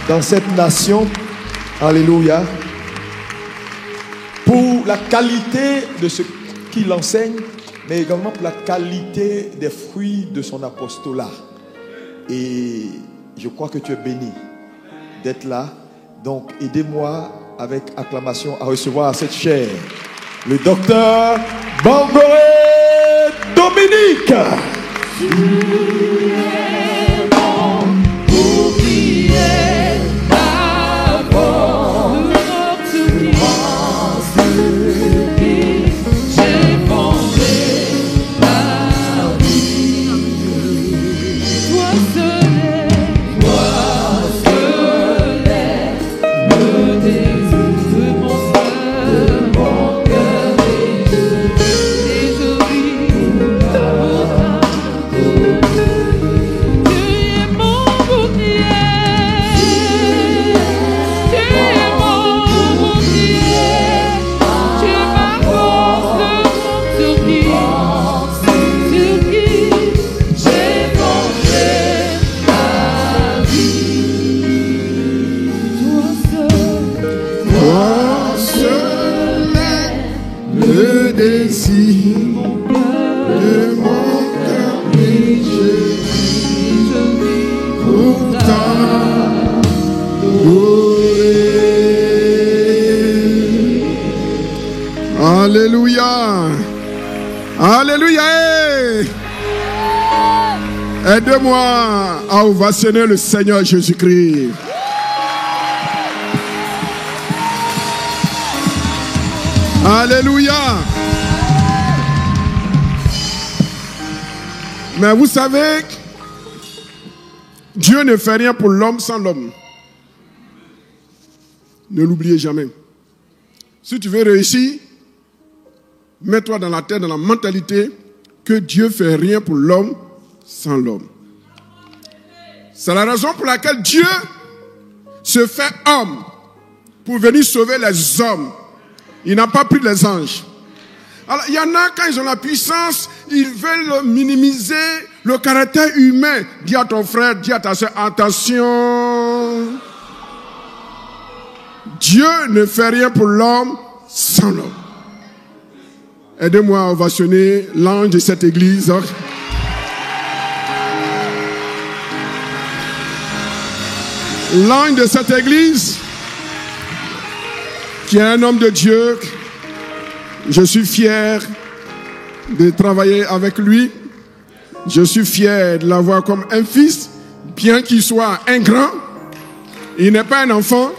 dans cette nation. Alléluia. Pour la qualité de ce qu'il enseigne, mais également pour la qualité des fruits de son apostolat. Et je crois que tu es béni d'être là. Donc aidez-moi avec acclamation à recevoir cette chaire le docteur Bangoré Dominique. Alléluia. Alléluia. Aidez-moi à ovationner le Seigneur Jésus-Christ. Alléluia. Mais vous savez, Dieu ne fait rien pour l'homme sans l'homme. Ne l'oubliez jamais. Si tu veux réussir, mets-toi dans la tête, dans la mentalité que Dieu ne fait rien pour l'homme sans l'homme. C'est la raison pour laquelle Dieu se fait homme pour venir sauver les hommes. Il n'a pas pris les anges. Alors, il y en a, quand ils ont la puissance, ils veulent minimiser le caractère humain. Dis à ton frère, dis à ta soeur, attention. Dieu ne fait rien pour l'homme sans l'homme. Aidez-moi à ovationner l'ange de cette église. L'ange de cette église, qui est un homme de Dieu. Je suis fier de travailler avec lui. Je suis fier de l'avoir comme un fils, bien qu'il soit un grand. Il n'est pas un enfant,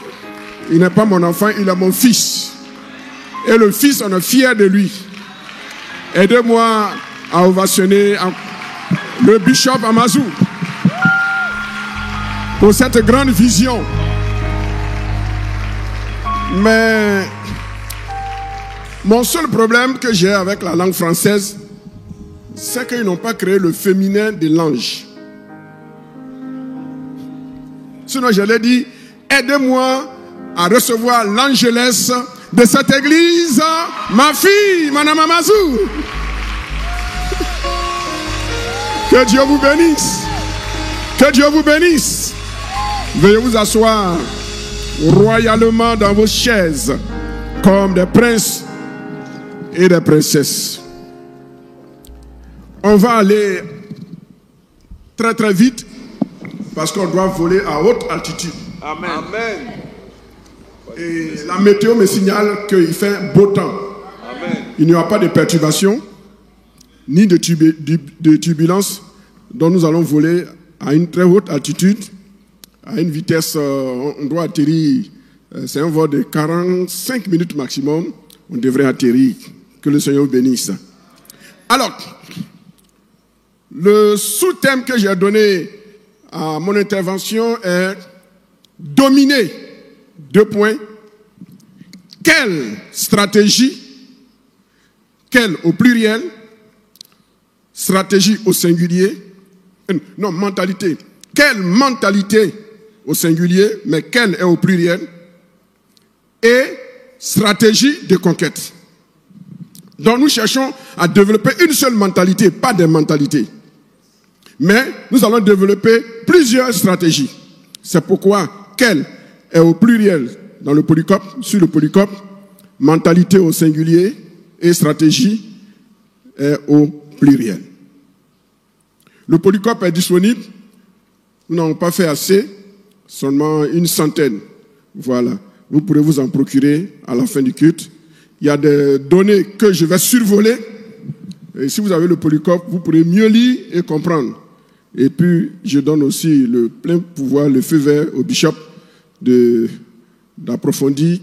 il n'est pas mon enfant, il est mon fils. Et le fils, on est fier de lui. Aidez-moi à ovationner le bishop Amazou pour cette grande vision. Mais mon seul problème que j'ai avec la langue française, c'est qu'ils n'ont pas créé le féminin de l'ange. Sinon, je l'ai dit, aidez-moi à recevoir l'angelesse de cette église, ma fille, Madame Amazou. Que Dieu vous bénisse. Que Dieu vous bénisse. Veuillez vous asseoir royalement dans vos chaises, comme des princes et des princesses. On va aller très très vite parce qu'on doit voler à haute altitude. Amen. Amen. Et la météo me signale qu'il fait beau temps. Amen. Il n'y aura pas de perturbation ni de turbulence, donc nous allons voler à une très haute altitude, à une vitesse, on doit atterrir, c'est un vol de 45 minutes maximum, on devrait atterrir. Que le Seigneur bénisse. Alors, le sous-thème que j'ai donné à mon intervention est dominer. 2 points. Quelle stratégie, quelle au pluriel, stratégie au singulier, non, mentalité. Quelle mentalité au singulier, mais quelle est au pluriel, et stratégie de conquête. Donc nous cherchons à développer une seule mentalité, pas des mentalités. Mais nous allons développer plusieurs stratégies. C'est pourquoi quel est au pluriel dans le polycope, sur le polycope, mentalité au singulier et stratégie est au pluriel. Le polycope est disponible. Nous n'avons pas fait assez, seulement une centaine. Voilà. Vous pourrez vous en procurer à la fin du culte. Il y a des données que je vais survoler. Et si vous avez le polycope, vous pourrez mieux lire et comprendre. Et puis, je donne aussi le plein pouvoir, le feu vert au bishop d'approfondir,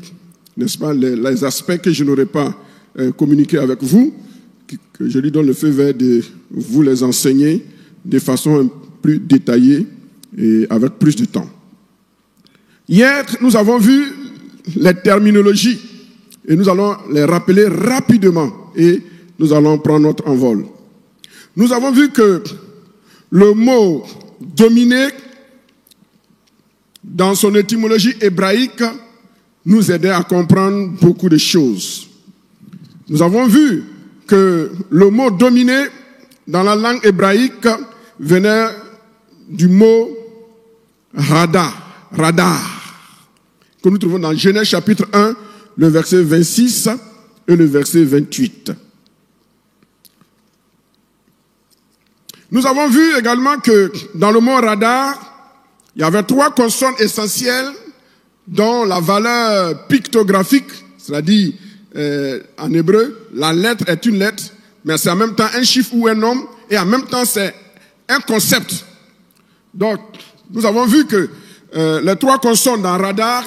n'est-ce pas, les aspects que je n'aurais pas communiqués avec vous, que je lui donne le feu vert de vous les enseigner de façon plus détaillée et avec plus de temps. Hier, nous avons vu les terminologies et nous allons les rappeler rapidement et nous allons prendre notre envol. Nous avons vu que le mot dominer, dans son étymologie hébraïque, nous aidait à comprendre beaucoup de choses. Nous avons vu que le mot dominer, dans la langue hébraïque, venait du mot radar, que nous trouvons dans Genèse chapitre 1, le verset 26 et le verset 28. Nous avons vu également que dans le mot radar, il y avait 3 consonnes essentielles dont la valeur pictographique, c'est-à-dire en hébreu, la lettre est une lettre, mais c'est en même temps un chiffre ou un nombre, et en même temps c'est un concept. Donc, nous avons vu que les 3 consonnes dans radar,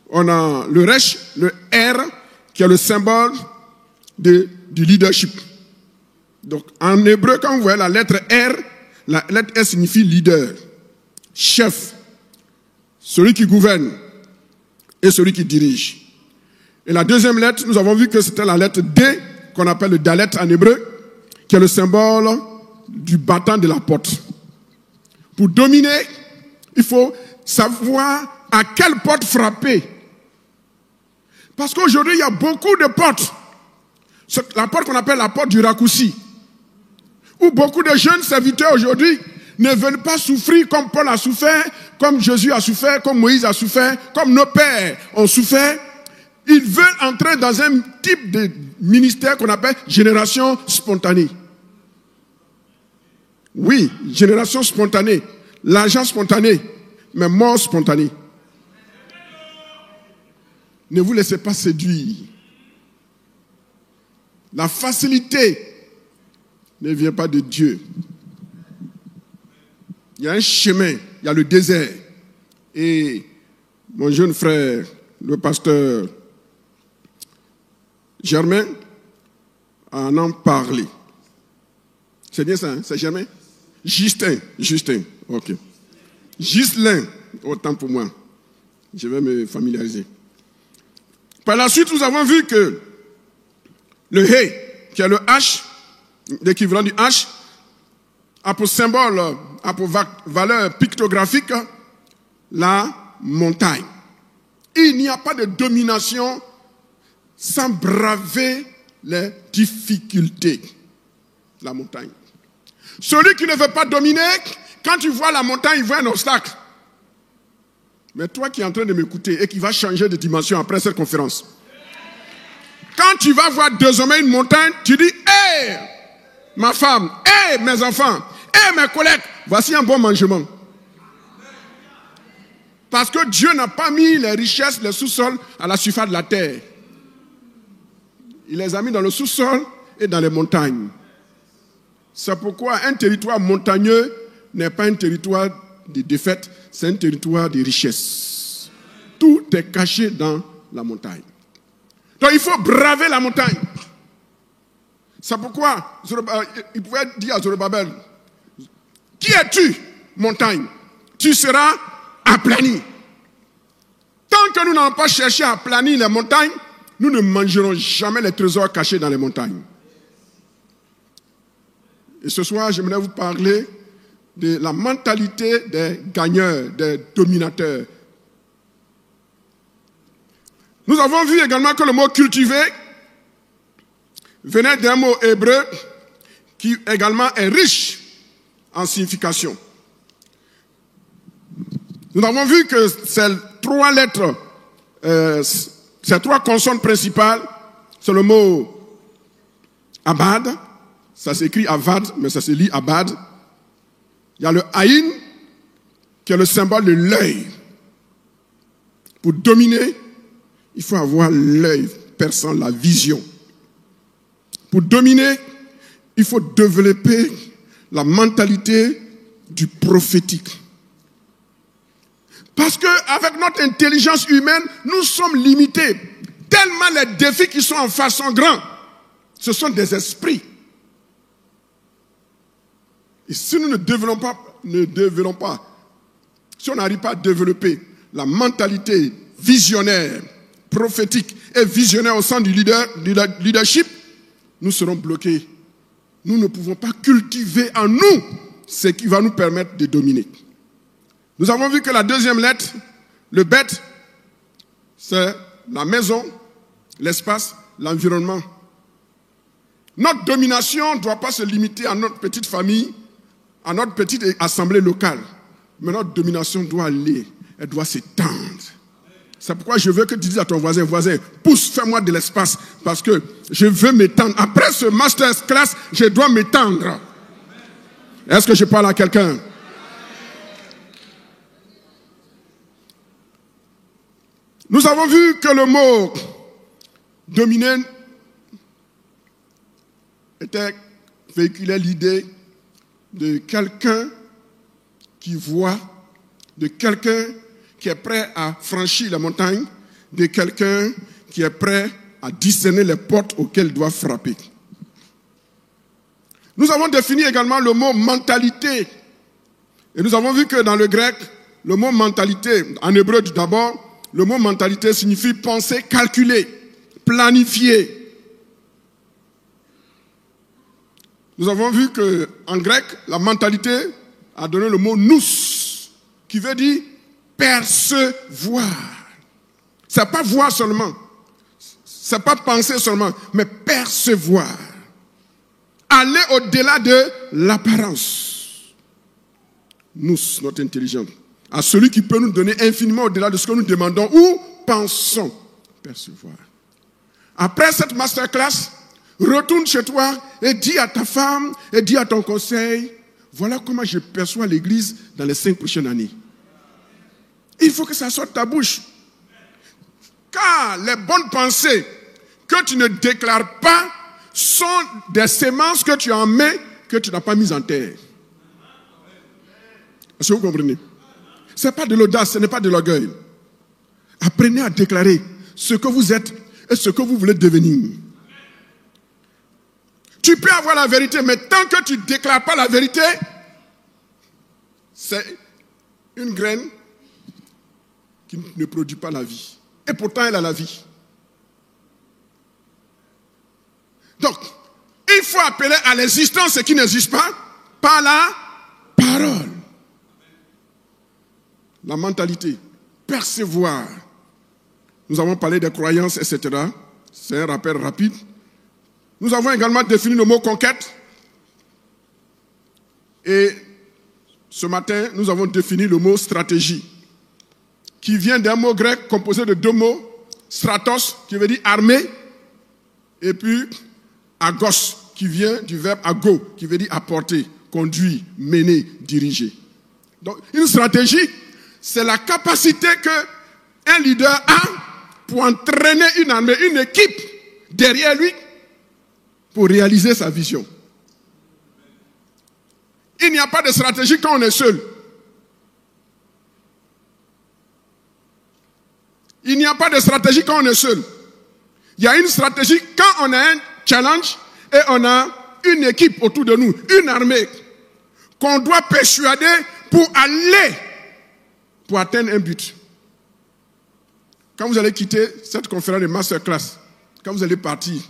on a le resh, le R, qui est le symbole du leadership. Donc, en hébreu, quand vous voyez la lettre R, la lettre R signifie leader, chef, celui qui gouverne et celui qui dirige. Et la deuxième lettre, nous avons vu que c'était la lettre D, qu'on appelle le dalet en hébreu, qui est le symbole du battant de la porte. Pour dominer, il faut savoir à quelle porte frapper. Parce qu'aujourd'hui, il y a beaucoup de portes. La porte qu'on appelle la porte du raccourci, où beaucoup de jeunes serviteurs aujourd'hui ne veulent pas souffrir comme Paul a souffert, comme Jésus a souffert, comme Moïse a souffert, comme nos pères ont souffert. Ils veulent entrer dans un type de ministère qu'on appelle génération spontanée. Oui, génération spontanée, l'argent spontané, mais mort spontanée. Ne vous laissez pas séduire. La facilité ne vient pas de Dieu. Il y a un chemin, il y a le désert. Et mon jeune frère, le pasteur Germain, en parlé. C'est bien ça, hein? C'est Germain? Justin, ok. Ghislain, autant pour moi. Je vais me familiariser. Par la suite, nous avons vu que le He, qui est le H, l'équivalent du H, a pour symbole, a pour valeur pictographique la montagne. Il n'y a pas de domination sans braver les difficultés. La montagne. Celui qui ne veut pas dominer, quand tu vois la montagne, il voit un obstacle. Mais toi qui es en train de m'écouter et qui va changer de dimension après cette conférence, quand tu vas voir désormais une montagne, tu dis, hé, ma femme, hé, mes enfants, hé, mes collègues, voici un bon mangement. Parce que Dieu n'a pas mis les richesses, les sous-sols à la surface de la terre. Il les a mis dans le sous-sol et dans les montagnes. C'est pourquoi un territoire montagneux n'est pas un territoire de défaite, c'est un territoire de richesse. Tout est caché dans la montagne. Donc il faut braver la montagne. C'est pourquoi il pouvait dire à Zorobabel, qui es-tu, montagne? Tu seras aplani. Tant que nous n'allons pas chercher à aplanir les montagnes, nous ne mangerons jamais les trésors cachés dans les montagnes. Et ce soir, j'aimerais vous parler de la mentalité des gagneurs, des dominateurs. Nous avons vu également que le mot cultiver venait d'un mot hébreu qui également est riche en signification. Nous avons vu que ces 3 lettres, ces 3 consonnes principales, c'est le mot Abad. Ça s'écrit Avad, mais ça se lit Abad. Il y a le Aïn, qui est le symbole de l'œil. Pour dominer, il faut avoir l'œil perçant, la vision. Pour dominer, il faut développer la mentalité du prophétique. Parce qu'avec notre intelligence humaine, nous sommes limités. Tellement les défis qui sont en face sont grands. Ce sont des esprits. Et si nous ne développons pas, si on n'arrive pas à développer la mentalité visionnaire, prophétique et visionnaire au sein du leadership, nous serons bloqués. Nous ne pouvons pas cultiver en nous ce qui va nous permettre de dominer. Nous avons vu que la deuxième lettre, le bête, c'est la maison, l'espace, l'environnement. Notre domination ne doit pas se limiter à notre petite famille, à notre petite assemblée locale. Mais notre domination doit aller, elle doit s'étendre. C'est pourquoi je veux que tu dises à ton voisin, pousse, fais-moi de l'espace, parce que je veux m'étendre. Après ce masterclass, je dois m'étendre. Est-ce que je parle à quelqu'un? Nous avons vu que le mot dominer véhiculait l'idée de quelqu'un qui voit, de quelqu'un qui est prêt à franchir la montagne, de quelqu'un qui est prêt à discerner les portes auxquelles il doit frapper. Nous avons défini également le mot mentalité. Et nous avons vu que dans le grec, le mot mentalité, en hébreu d'abord, le mot mentalité signifie penser, calculer, planifier. Nous avons vu qu'en grec, la mentalité a donné le mot nous, qui veut dire percevoir. C'est pas voir seulement, c'est pas penser seulement, mais percevoir. Aller au-delà de l'apparence. Nous, notre intelligence. À celui qui peut nous donner infiniment au-delà de ce que nous demandons ou pensons. Percevoir. Après cette masterclass, retourne chez toi et dis à ta femme et dis à ton conseil, voilà comment je perçois l'Église dans les 5 prochaines années. Il faut que ça sorte de ta bouche. Car les bonnes pensées que tu ne déclares pas sont des semences que tu en mets, que tu n'as pas mises en terre. Est-ce que vous comprenez? Ce n'est pas de l'audace, ce n'est pas de l'orgueil. Apprenez à déclarer ce que vous êtes et ce que vous voulez devenir. Tu peux avoir la vérité, mais tant que tu ne déclares pas la vérité, c'est une graine qui ne produit pas la vie. Et pourtant, elle a la vie. Donc, il faut appeler à l'existence ce qui n'existe pas par la parole. La mentalité, percevoir. Nous avons parlé des croyances, etc. C'est un rappel rapide. Nous avons également défini le mot conquête. Et ce matin, nous avons défini le mot stratégie, qui vient d'un mot grec composé de 2 mots. Stratos, qui veut dire armée, et puis agos, qui vient du verbe ago, qui veut dire apporter, conduire, mener, diriger. Donc, une stratégie, c'est la capacité qu'un leader a pour entraîner une armée, une équipe derrière lui pour réaliser sa vision. Il n'y a pas de stratégie quand on est seul. Il n'y a pas de stratégie quand on est seul. Il y a une stratégie quand on a un challenge et on a une équipe autour de nous, une armée qu'on doit persuader pour aller, pour atteindre un but. Quand vous allez quitter cette conférence de masterclass, quand vous allez partir,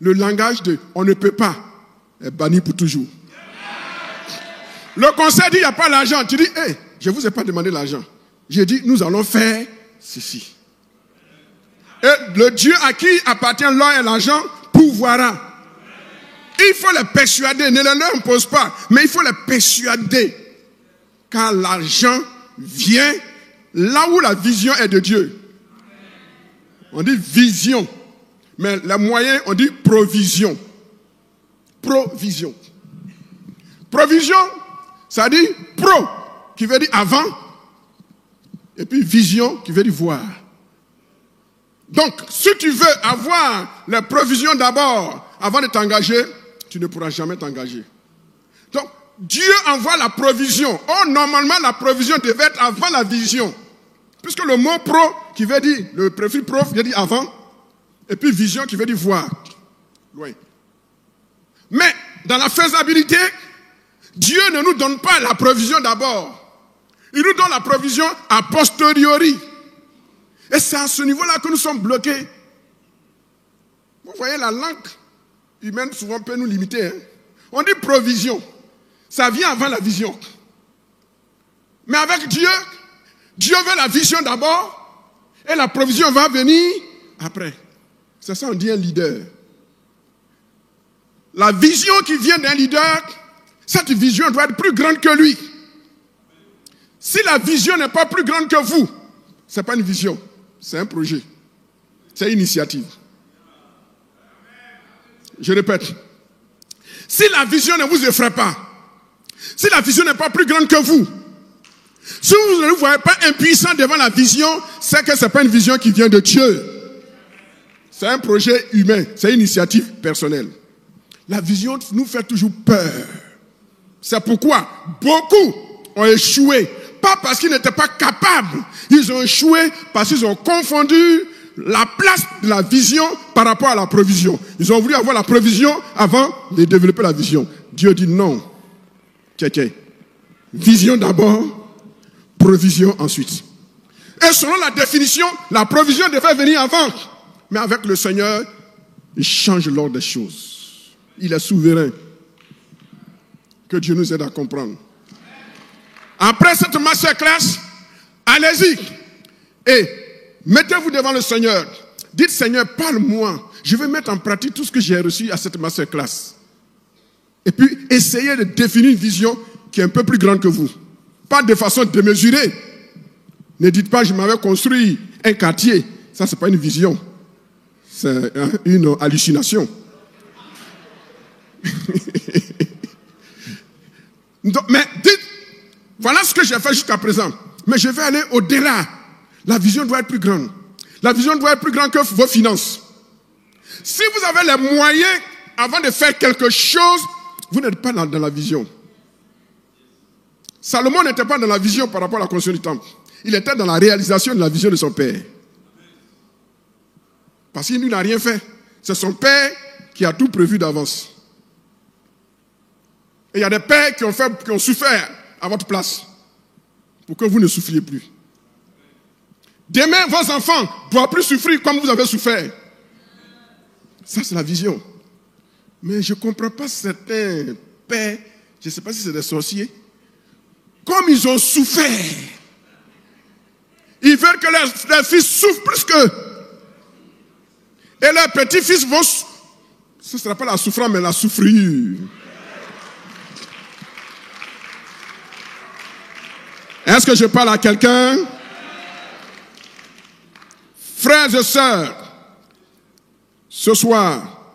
le langage de « on ne peut pas » est banni pour toujours. Le conseil dit « il n'y a pas l'argent ». Tu dis « hey, je ne vous ai pas demandé l'argent. J'ai dit « nous allons faire ceci ». Et le Dieu à qui appartient l'or et l'argent pourvoira. Il faut les persuader, ne leur impose pas, mais il faut les persuader. Car l'argent vient là où la vision est de Dieu. On dit vision. Mais les moyens, on dit provision. Provision. Provision, ça dit pro, qui veut dire avant. Et puis vision, qui veut dire voir. Donc, si tu veux avoir les provisions d'abord, avant de t'engager, tu ne pourras jamais t'engager. Donc, Dieu envoie la provision. Or, normalement, la provision devait être avant la vision. Puisque le mot pro, qui veut dire, le préfixe pro, veut dire avant. Et puis vision, qui veut dire voir. Loin. Mais, dans la faisabilité, Dieu ne nous donne pas la provision d'abord. Il nous donne la provision a posteriori. Et c'est à ce niveau-là que nous sommes bloqués. Vous voyez, la langue humaine souvent peut nous limiter. Hein? On dit provision. Ça vient avant la vision. Mais avec Dieu, Dieu veut la vision d'abord et la provision va venir après. C'est ça, on dit un leader. La vision qui vient d'un leader, cette vision doit être plus grande que lui. Si la vision n'est pas plus grande que vous, ce n'est pas une vision, c'est un projet. C'est une initiative. Je répète. Si la vision ne vous effraie pas, si la vision n'est pas plus grande que vous, si vous ne vous voyez pas impuissant devant la vision, c'est que ce n'est pas une vision qui vient de Dieu. C'est un projet humain, c'est une initiative personnelle. La vision nous fait toujours peur. C'est pourquoi beaucoup ont échoué. Pas parce qu'ils n'étaient pas capables. Ils ont échoué parce qu'ils ont confondu la place de la vision par rapport à la provision. Ils ont voulu avoir la provision avant de développer la vision. Dieu dit non. Tiens. Vision d'abord, provision ensuite. Et selon la définition, la provision devait venir avant. Mais avec le Seigneur, il change l'ordre des choses. Il est souverain. Que Dieu nous aide à comprendre. Après cette masterclass, allez-y et mettez-vous devant le Seigneur. Dites, Seigneur, parle-moi. Je vais mettre en pratique tout ce que j'ai reçu à cette masterclass. Et puis, essayez de définir une vision qui est un peu plus grande que vous. Pas de façon démesurée. Ne dites pas, je m'avais construit un quartier. Ça, c'est pas une vision. C'est une hallucination. Donc, mais dites, voilà ce que j'ai fait jusqu'à présent. Mais je vais aller au-delà. La vision doit être plus grande. La vision doit être plus grande que vos finances. Si vous avez les moyens avant de faire quelque chose, vous n'êtes pas dans la vision. Salomon n'était pas dans la vision par rapport à la construction du temple. Il était dans la réalisation de la vision de son père. Parce qu'il n'a rien fait. C'est son père qui a tout prévu d'avance. Et il y a des pères qui ont souffert à votre place pour que vous ne souffriez plus. Demain, vos enfants ne doivent plus souffrir comme vous avez souffert. Ça, c'est la vision. Mais je ne comprends pas certains pères, je ne sais pas si c'est des sorciers, comme ils ont souffert, ils veulent que leurs fils souffrent plus qu'eux. Et leurs petits-fils vont... Ce ne sera pas la souffrance, mais la souffrure. Est-ce que je parle à quelqu'un? Frères et sœurs, ce soir,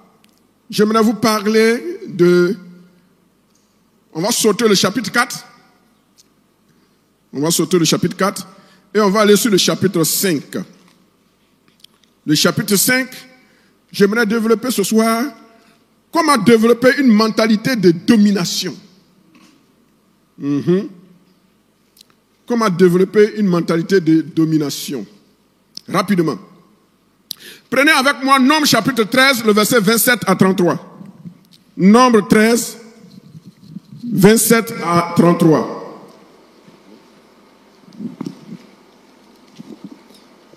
j'aimerais vous parler de... On va sauter le chapitre 4. On va sauter le chapitre 4 et on va aller sur le chapitre 5. Le chapitre 5, j'aimerais développer ce soir comment développer une mentalité de domination. Comment développer une mentalité de domination. Rapidement. Prenez avec moi Nombre chapitre 13, le verset 27 à 33. Nombre 13, 27 à 33.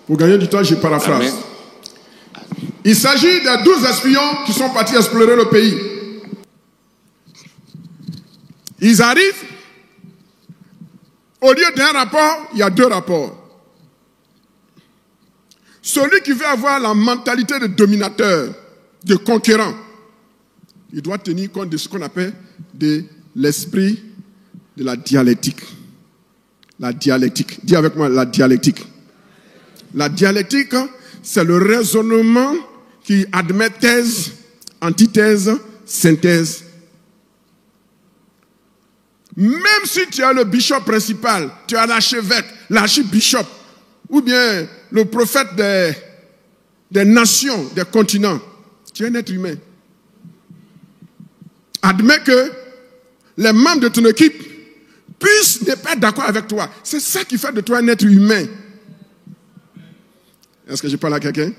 Pour gagner du temps, je paraphrase. Amen. Il s'agit des 12 espions qui sont partis explorer le pays. Ils arrivent. Au lieu d'un rapport, il y a 2 rapports. Celui qui veut avoir la mentalité de dominateur, de conquérant, il doit tenir compte de ce qu'on appelle de l'esprit de la dialectique. La dialectique. Dis avec moi, la dialectique. La dialectique, c'est le raisonnement qui admet thèse, antithèse, synthèse. Même si tu as le bishop principal, tu as l'archevêque, l'archibishop, ou bien le prophète des nations, des continents, tu es un être humain. Admets que les membres de ton équipe puissent ne pas être d'accord avec toi. C'est ça qui fait de toi un être humain. Est-ce que je parle à quelqu'un?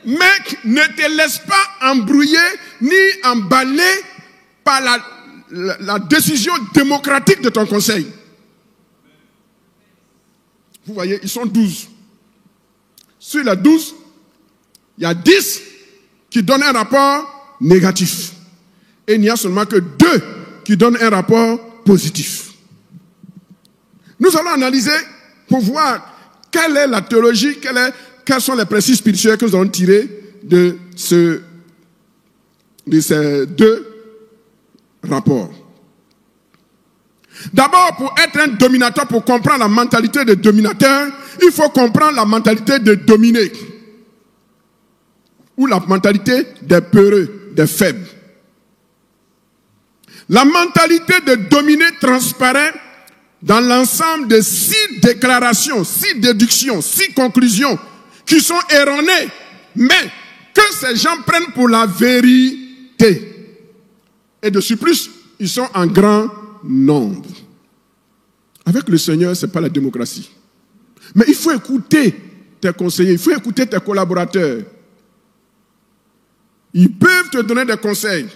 Mec, ne te laisse pas embrouiller ni emballer par la décision démocratique de ton conseil. Vous voyez, ils sont 12. Sur les 12, il y a 10 qui donnent un rapport négatif. Et il n'y a seulement que 2 qui donnent un rapport positif. Nous allons analyser pour voir quelle est la théologie, quels sont les principes spirituels que nous allons tirer de ces 2 rapports. D'abord, pour être un dominateur, pour comprendre la mentalité de dominateur, il faut comprendre la mentalité de dominer. Ou la mentalité des peureux, des faibles. La mentalité de dominer transparaît dans l'ensemble de 6 déclarations, 6 déductions, 6 conclusions qui sont erronées, mais que ces gens prennent pour la vérité. Et de surplus, ils sont en grand nombre. Avec le Seigneur, ce n'est pas la démocratie. Mais il faut écouter tes conseillers, il faut écouter tes collaborateurs. Ils peuvent te donner des conseils,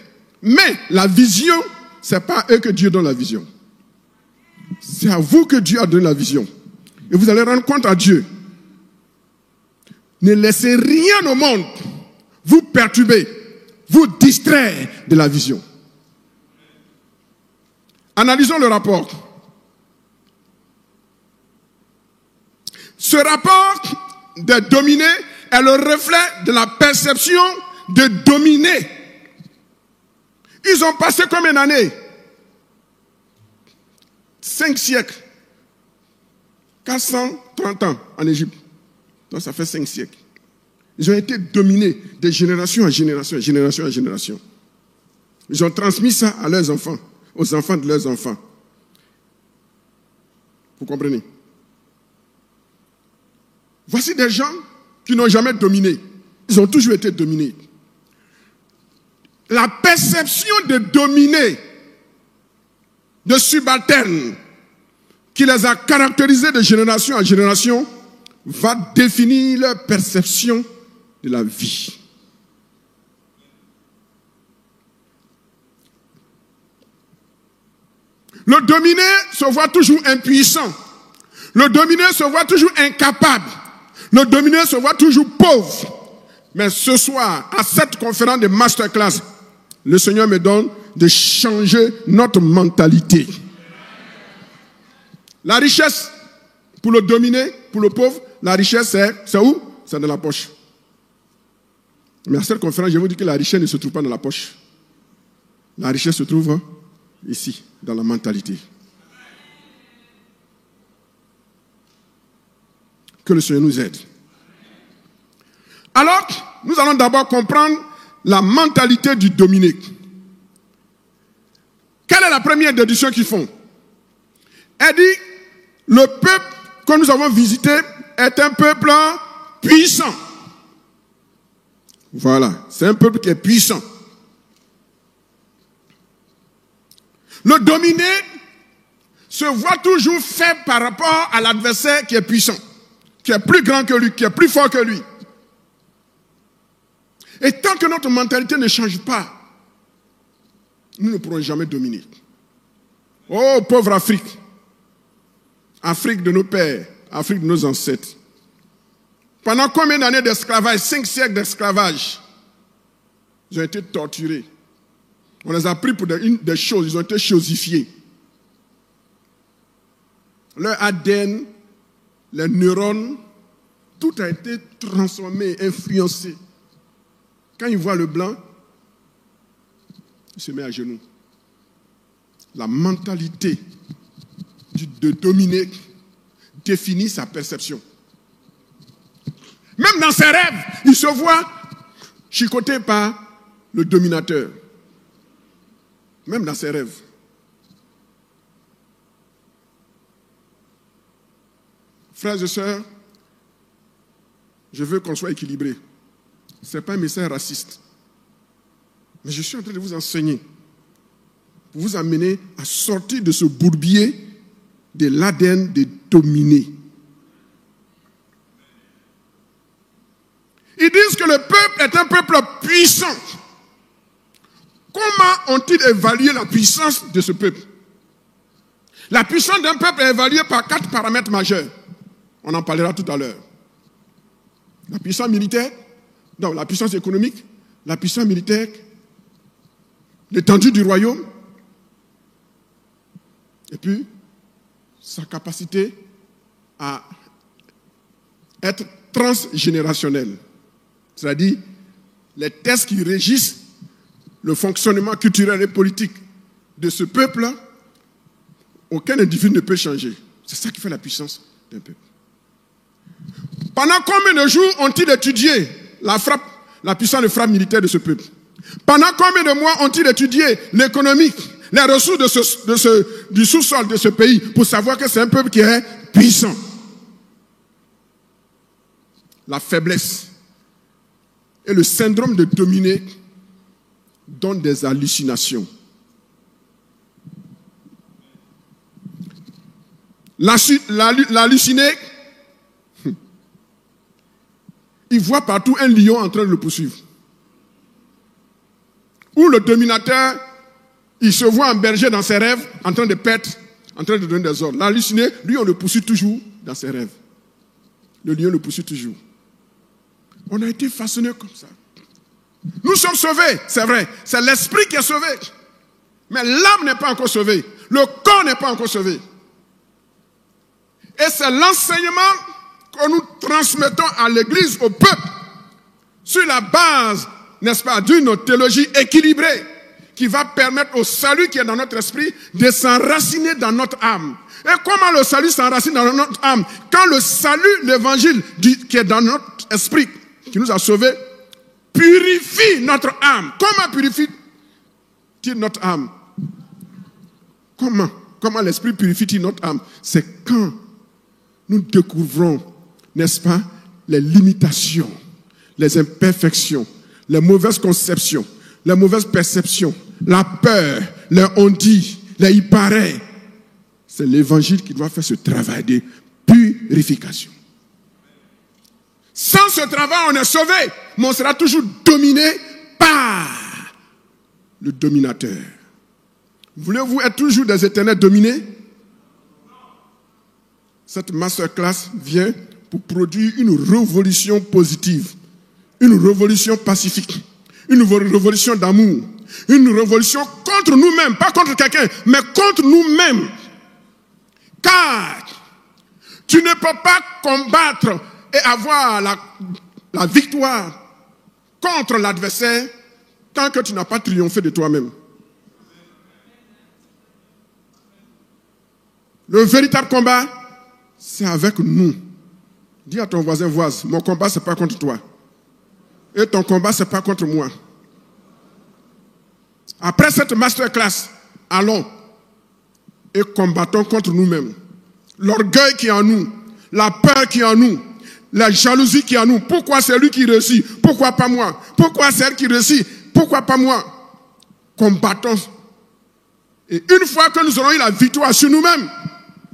mais la vision, ce n'est pas à eux que Dieu donne la vision. C'est à vous que Dieu a donné la vision. Et vous allez rendre compte à Dieu. Ne laissez rien au monde vous perturber, vous distraire de la vision. Analysons le rapport. Ce rapport de dominer est le reflet de la perception de dominer. Ils ont passé combien d'années? 5 siècles. 430 ans en Égypte. Donc ça fait 5 siècles. Ils ont été dominés de génération en génération, génération en génération. Ils ont transmis ça à leurs enfants, aux enfants de leurs enfants. Vous comprenez? Voici des gens qui n'ont jamais dominé. Ils ont toujours été dominés. La perception de dominer, de subalterne, qui les a caractérisés de génération en génération, va définir leur perception de la vie. Le dominé se voit toujours impuissant. Le dominé se voit toujours incapable. Le dominé se voit toujours pauvre. Mais ce soir, à cette conférence de masterclass, le Seigneur me donne de changer notre mentalité. La richesse, pour le dominé, pour le pauvre, la richesse, c'est où? C'est dans la poche. Mais à cette conférence, je vous dis que la richesse ne se trouve pas dans la poche. La richesse se trouve ici, dans la mentalité. Que le Seigneur nous aide. Alors, nous allons d'abord comprendre la mentalité du dominé. Quelle est la première déduction qu'ils font? Elle dit, le peuple que nous avons visité est un peuple puissant. Voilà, c'est un peuple qui est puissant. Le dominé se voit toujours faible par rapport à l'adversaire qui est puissant, qui est plus grand que lui, qui est plus fort que lui. Et tant que notre mentalité ne change pas, nous ne pourrons jamais dominer. Oh, pauvre Afrique. Afrique de nos pères, Afrique de nos ancêtres. Pendant combien d'années d'esclavage? 5 siècles d'esclavage. Ils ont été torturés. On les a pris pour des choses, ils ont été chosifiés. Leur ADN, les neurones, tout a été transformé, influencé. Quand ils voient le blanc, ils se mettent à genoux. La mentalité de dominer définit sa perception. Même dans ses rêves, il se voit chicoté par le dominateur. Même dans ses rêves. Frères et sœurs, je veux qu'on soit équilibré. Ce n'est pas un message raciste. Mais je suis en train de vous enseigner, pour vous amener à sortir de ce bourbier de l'ADN de dominer. Ils disent que le peuple est un peuple puissant. Comment ont-ils évalué la puissance de ce peuple? La puissance d'un peuple est évaluée par 4 paramètres majeurs. On en parlera tout à l'heure. La puissance militaire, donc la puissance économique, la puissance militaire, l'étendue du royaume, et puis sa capacité à être transgénérationnelle. C'est-à-dire les tests qui régissent le fonctionnement culturel et politique de ce peuple, aucun individu ne peut changer. C'est ça qui fait la puissance d'un peuple. Pendant combien de jours ont-ils étudié la puissance de frappe militaire de ce peuple? Pendant combien de mois ont-ils étudié l'économique, les ressources du sous-sol de ce pays pour savoir que c'est un peuple qui est puissant? La faiblesse et le syndrome de dominer donnent des hallucinations. L'halluciné, il voit partout un lion en train de le poursuivre. Ou le dominateur, il se voit un berger dans ses rêves, en train de perdre, en train de donner des ordres. L'halluciné, lui, on le poursuit toujours dans ses rêves. Le lion le poursuit toujours. On a été façonnés comme ça. Nous sommes sauvés, c'est vrai. C'est l'esprit qui est sauvé. Mais l'âme n'est pas encore sauvée. Le corps n'est pas encore sauvé. Et c'est l'enseignement que nous transmettons à l'Église, au peuple, sur la base, n'est-ce pas, d'une théologie équilibrée qui va permettre au salut qui est dans notre esprit de s'enraciner dans notre âme. Et comment le salut s'enracine dans notre âme? Quand le salut, l'évangile qui est dans notre esprit, qui nous a sauvés, purifie notre âme. Comment purifie-t-il notre âme? Comment l'esprit purifie-t-il notre âme? C'est quand nous découvrons, n'est-ce pas, les limitations, les imperfections, les mauvaises conceptions, les mauvaises perceptions, la peur, les on-dit, les il paraît. C'est l'évangile qui doit faire ce travail de purification. Sans ce travail, on est sauvé, mais on sera toujours dominé par le dominateur. Voulez-vous être toujours des éternels dominés? Cette masterclass vient pour produire une révolution positive, une révolution pacifique, une révolution d'amour, une révolution contre nous-mêmes, pas contre quelqu'un, mais contre nous-mêmes. Car tu ne peux pas combattre et avoir la victoire contre l'adversaire tant que tu n'as pas triomphé de toi-même. Le véritable combat, c'est avec nous. Dis à ton voisin, mon combat, ce n'est pas contre toi. Et ton combat, ce n'est pas contre moi. Après cette masterclass, allons et combattons contre nous-mêmes. L'orgueil qui est en nous, la peur qui est en nous, la jalousie qui est en nous. Pourquoi c'est lui qui réussit? Pourquoi pas moi? Pourquoi c'est elle qui réussit? Pourquoi pas moi? Combattons. Et une fois que nous aurons eu la victoire sur nous-mêmes,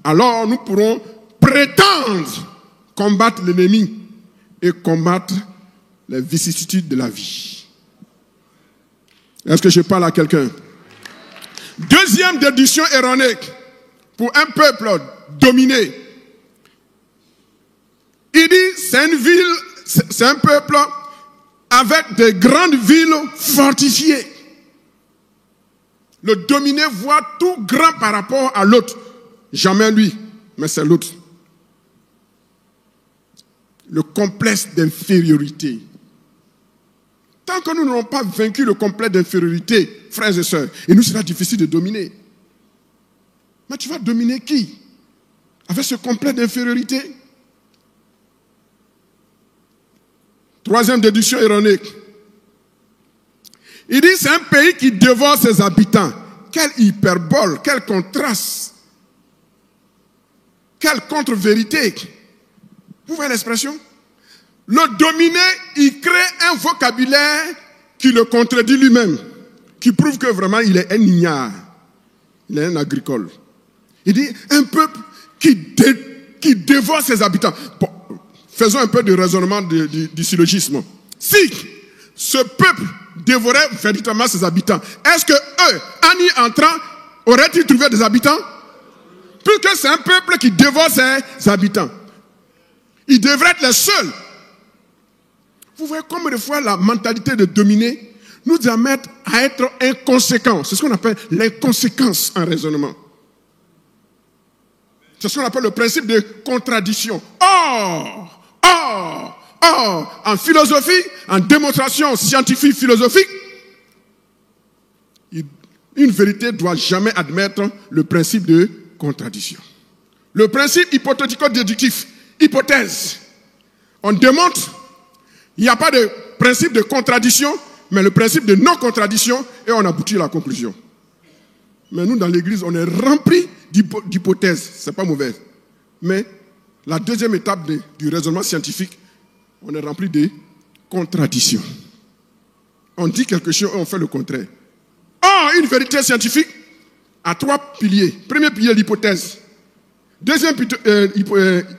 alors nous pourrons prétendre combattre l'ennemi et combattre les vicissitudes de la vie. Est-ce que je parle à quelqu'un? Deuxième déduction erronée pour un peuple dominé. Il dit c'est une ville, c'est un peuple avec de grandes villes fortifiées. Le dominé voit tout grand par rapport à l'autre. Jamais lui, mais c'est l'autre. Le complexe d'infériorité. Tant que nous n'aurons pas vaincu le complexe d'infériorité, frères et sœurs, il nous sera difficile de dominer. Mais tu vas dominer qui? avec ce complexe d'infériorité. Troisième déduction ironique. Il dit c'est un pays qui dévore ses habitants. Quelle hyperbole, quel contraste, quelle contre-vérité. Vous voyez l'expression? Le dominé, il crée un vocabulaire qui le contredit lui-même, qui prouve que vraiment il est un ignare, il est un agricole. Il dit un peuple qui dévore ses habitants. Bon, faisons un peu de raisonnement du syllogisme. Si ce peuple dévorait véritablement ses habitants, est-ce que eux, en y entrant, auraient-ils trouvé des habitants? Puisque c'est un peuple qui dévore ses habitants. Ils devraient être les seuls. Vous voyez combien de fois la mentalité de dominer nous amène à être inconséquents. C'est ce qu'on appelle l'inconséquence en raisonnement. C'est ce qu'on appelle le principe de contradiction. Or, en philosophie, en démonstration scientifique philosophique, une vérité ne doit jamais admettre le principe de contradiction. Le principe hypothético-déductif, hypothèse. On démontre, il n'y a pas de principe de contradiction, mais le principe de non-contradiction, et on aboutit à la conclusion. Mais nous, dans l'église, on est rempli d'hypothèses. C'est pas mauvais. Mais la deuxième étape du raisonnement scientifique, on est rempli de contradictions. On dit quelque chose et on fait le contraire. Or, une vérité scientifique a trois piliers. Premier pilier, l'hypothèse. Deuxième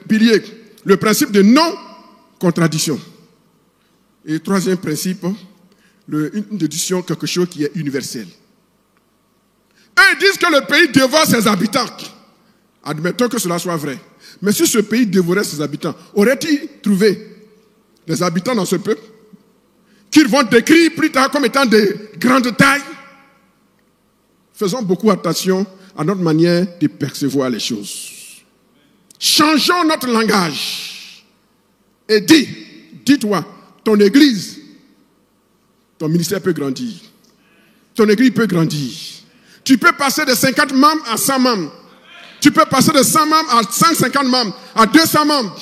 pilier, le principe de non-contradiction. Et troisième principe, une déduction, quelque chose qui est universel. Eux, ils disent que le pays dévore ses habitants. Admettons que cela soit vrai. Mais si ce pays dévorait ses habitants, aurait-il trouvé des habitants dans ce peuple qu'ils vont décrire plus tard comme étant de grande taille? Faisons beaucoup attention à notre manière de percevoir les choses. Changeons notre langage. Et dis-toi, ton église, ton ministère peut grandir. Ton église peut grandir. Tu peux passer de 50 membres à 100 membres. Tu peux passer de 100 membres à 150 membres, à 200 membres.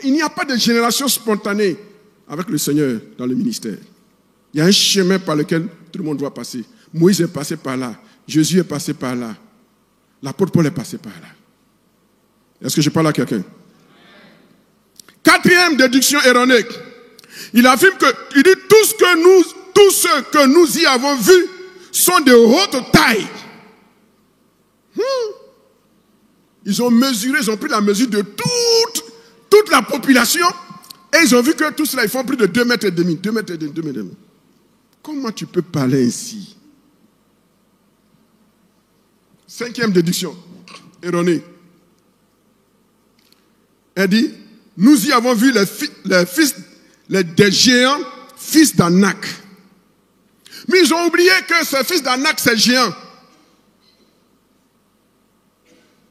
Il n'y a pas de génération spontanée avec le Seigneur dans le ministère. Il y a un chemin par lequel tout le monde doit passer. Moïse est passé par là. Jésus est passé par là. L'apôtre Paul est passé par là. Est-ce que je parle à quelqu'un? Quatrième déduction erronée. Il affirme il dit tous ceux que nous y avons vus sont de haute taille. Ils ont mesuré, ils ont pris la mesure de toute la population et ils ont vu que tout cela, ils font plus de 2,5 mètres, 2,5 mètres. Comment tu peux parler ainsi? Cinquième déduction erronée. Elle dit, nous y avons vu des géants, fils d'Anak. Mais ils ont oublié que ces fils d'Anak, ces géants,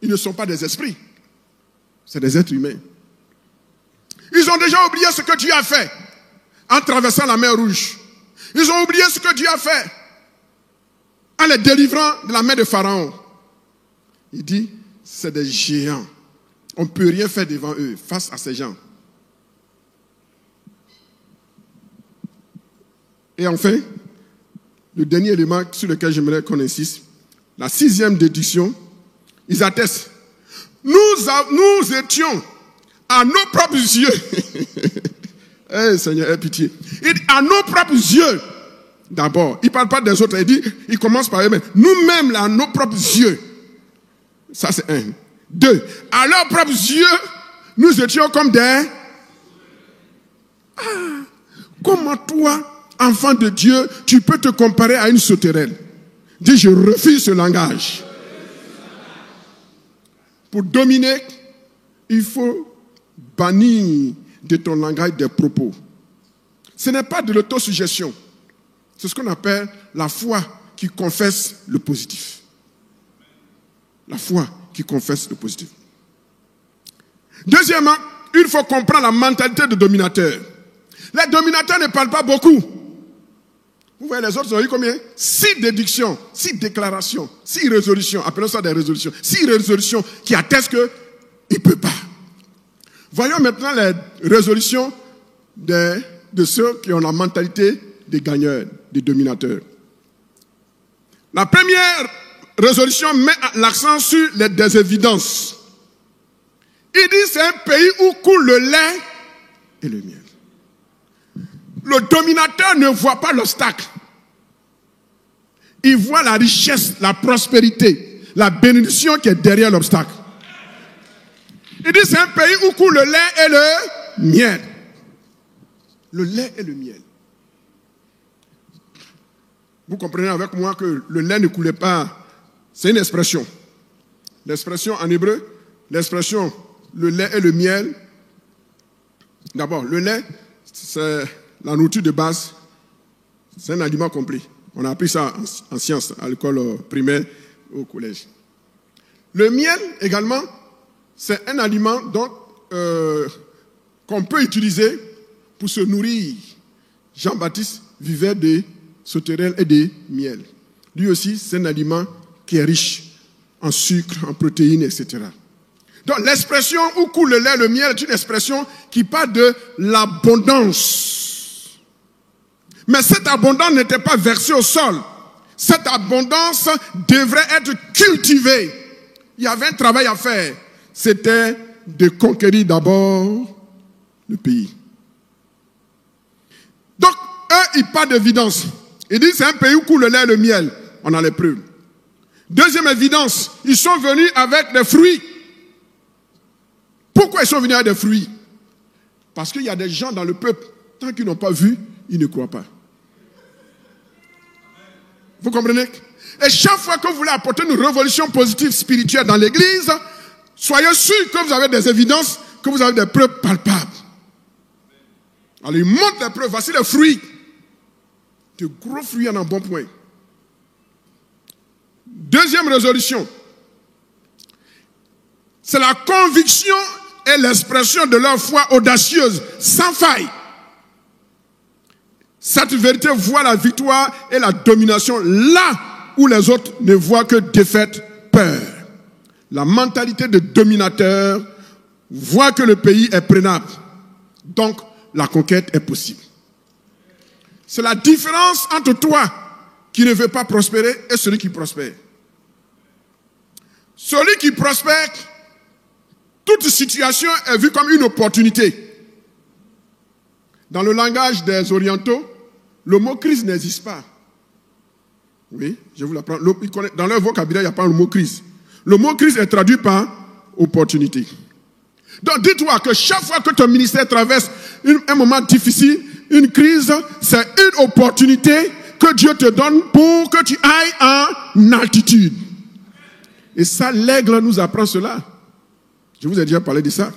ils ne sont pas des esprits. C'est des êtres humains. Ils ont déjà oublié ce que Dieu a fait en traversant la mer Rouge. Ils ont oublié ce que Dieu a fait en les délivrant de la main de Pharaon. Il dit, c'est des géants. On ne peut rien faire devant eux, face à ces gens. Et enfin, le dernier élément sur lequel j'aimerais qu'on insiste, la sixième déduction, ils attestent. Nous étions à nos propres yeux. Eh Seigneur, aie pitié. À nos propres yeux. D'abord, il ne parle pas des autres. Il commence par eux-mêmes. Nous-mêmes, à nos propres yeux. Ça, c'est un. 2. À leurs propres yeux, nous étions comme des... Comment toi, enfant de Dieu, tu peux te comparer à une sauterelle? Dis, je refuse ce langage. Pour dominer, il faut bannir de ton langage des propos. Ce n'est pas de l'autosuggestion. C'est ce qu'on appelle la foi qui confesse le positif. La foi qui confesse le positif. Deuxièmement, il faut comprendre la mentalité de dominateur. Les dominateurs ne parlent pas beaucoup. Vous voyez, les autres ont eu combien? 6 déductions, 6 déclarations, 6 résolutions. Appelons ça des résolutions. 6 résolutions qui attestent qu'il ne peut pas. Voyons maintenant les résolutions de ceux qui ont la mentalité des gagneurs, des dominateurs. La première résolution met l'accent sur des évidences. Il dit c'est un pays où coule le lait et le miel. Le dominateur ne voit pas l'obstacle. Il voit la richesse, la prospérité, la bénédiction qui est derrière l'obstacle. Il dit c'est un pays où coule le lait et le miel. Le lait et le miel. Vous comprenez avec moi que le lait ne coulait pas. C'est une expression. L'expression en hébreu, l'expression le lait et le miel. D'abord, le lait, c'est la nourriture de base. C'est un aliment complet. On a appris ça en sciences, à l'école primaire, au collège. Le miel, également, c'est un aliment qu'on peut utiliser pour se nourrir. Jean-Baptiste vivait des sauterelles et des miels. Lui aussi, c'est un aliment qui est riche en sucre, en protéines, etc. Donc, l'expression où coule le lait et le miel est une expression qui parle de l'abondance. Mais cette abondance n'était pas versée au sol. Cette abondance devrait être cultivée. Il y avait un travail à faire. C'était de conquérir d'abord le pays. Donc, eux, ils parlent d'évidence. Ils disent c'est un pays où coule le lait et le miel. On a les preuves. Deuxième évidence, ils sont venus avec des fruits. Pourquoi ils sont venus avec des fruits? Parce qu'il y a des gens dans le peuple, tant qu'ils n'ont pas vu, ils ne croient pas. Vous comprenez? Et chaque fois que vous voulez apporter une révolution positive spirituelle dans l'église, soyez sûr que vous avez des évidences, que vous avez des preuves palpables. Alors ils montrent les preuves, voici les fruits. De gros fruits en un bon point. Deuxième résolution. C'est la conviction et l'expression de leur foi audacieuse, sans faille. Cette vérité voit la victoire et la domination là où les autres ne voient que défaite, peur. La mentalité de dominateur voit que le pays est prenable. Donc, la conquête est possible. C'est la différence entre toi qui ne veut pas prospérer et celui qui prospère. Celui qui prospère, toute situation est vue comme une opportunité. Dans le langage des orientaux, le mot crise n'existe pas. Oui, je vous l'apprends. Dans leur vocabulaire, il n'y a pas le mot crise. Le mot crise est traduit par opportunité. Donc dis-toi que chaque fois que ton ministère traverse un moment difficile, une crise, c'est une opportunité que Dieu te donne pour que tu ailles en altitude. Et ça, l'aigle nous apprend cela. Je vous ai déjà parlé de ça.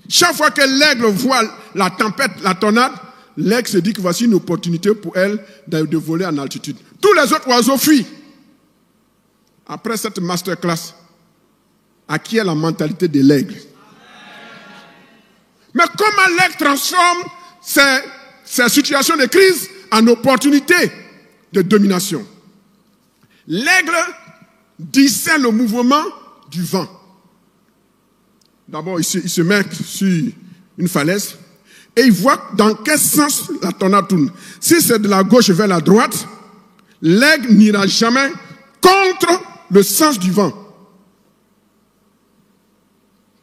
Chaque fois que l'aigle voit la tempête, la tornade, l'aigle se dit que voici une opportunité pour elle de voler en altitude. Tous les autres oiseaux fuient. Après cette masterclass, à qui est la mentalité de l'aigle? Mais comment l'aigle transforme ces situations de crise en opportunités de domination? L'aigle discerne le mouvement du vent. D'abord, il se met sur une falaise et il voit dans quel sens la tornade tourne. Si c'est de la gauche vers la droite, l'aigle n'ira jamais contre le sens du vent.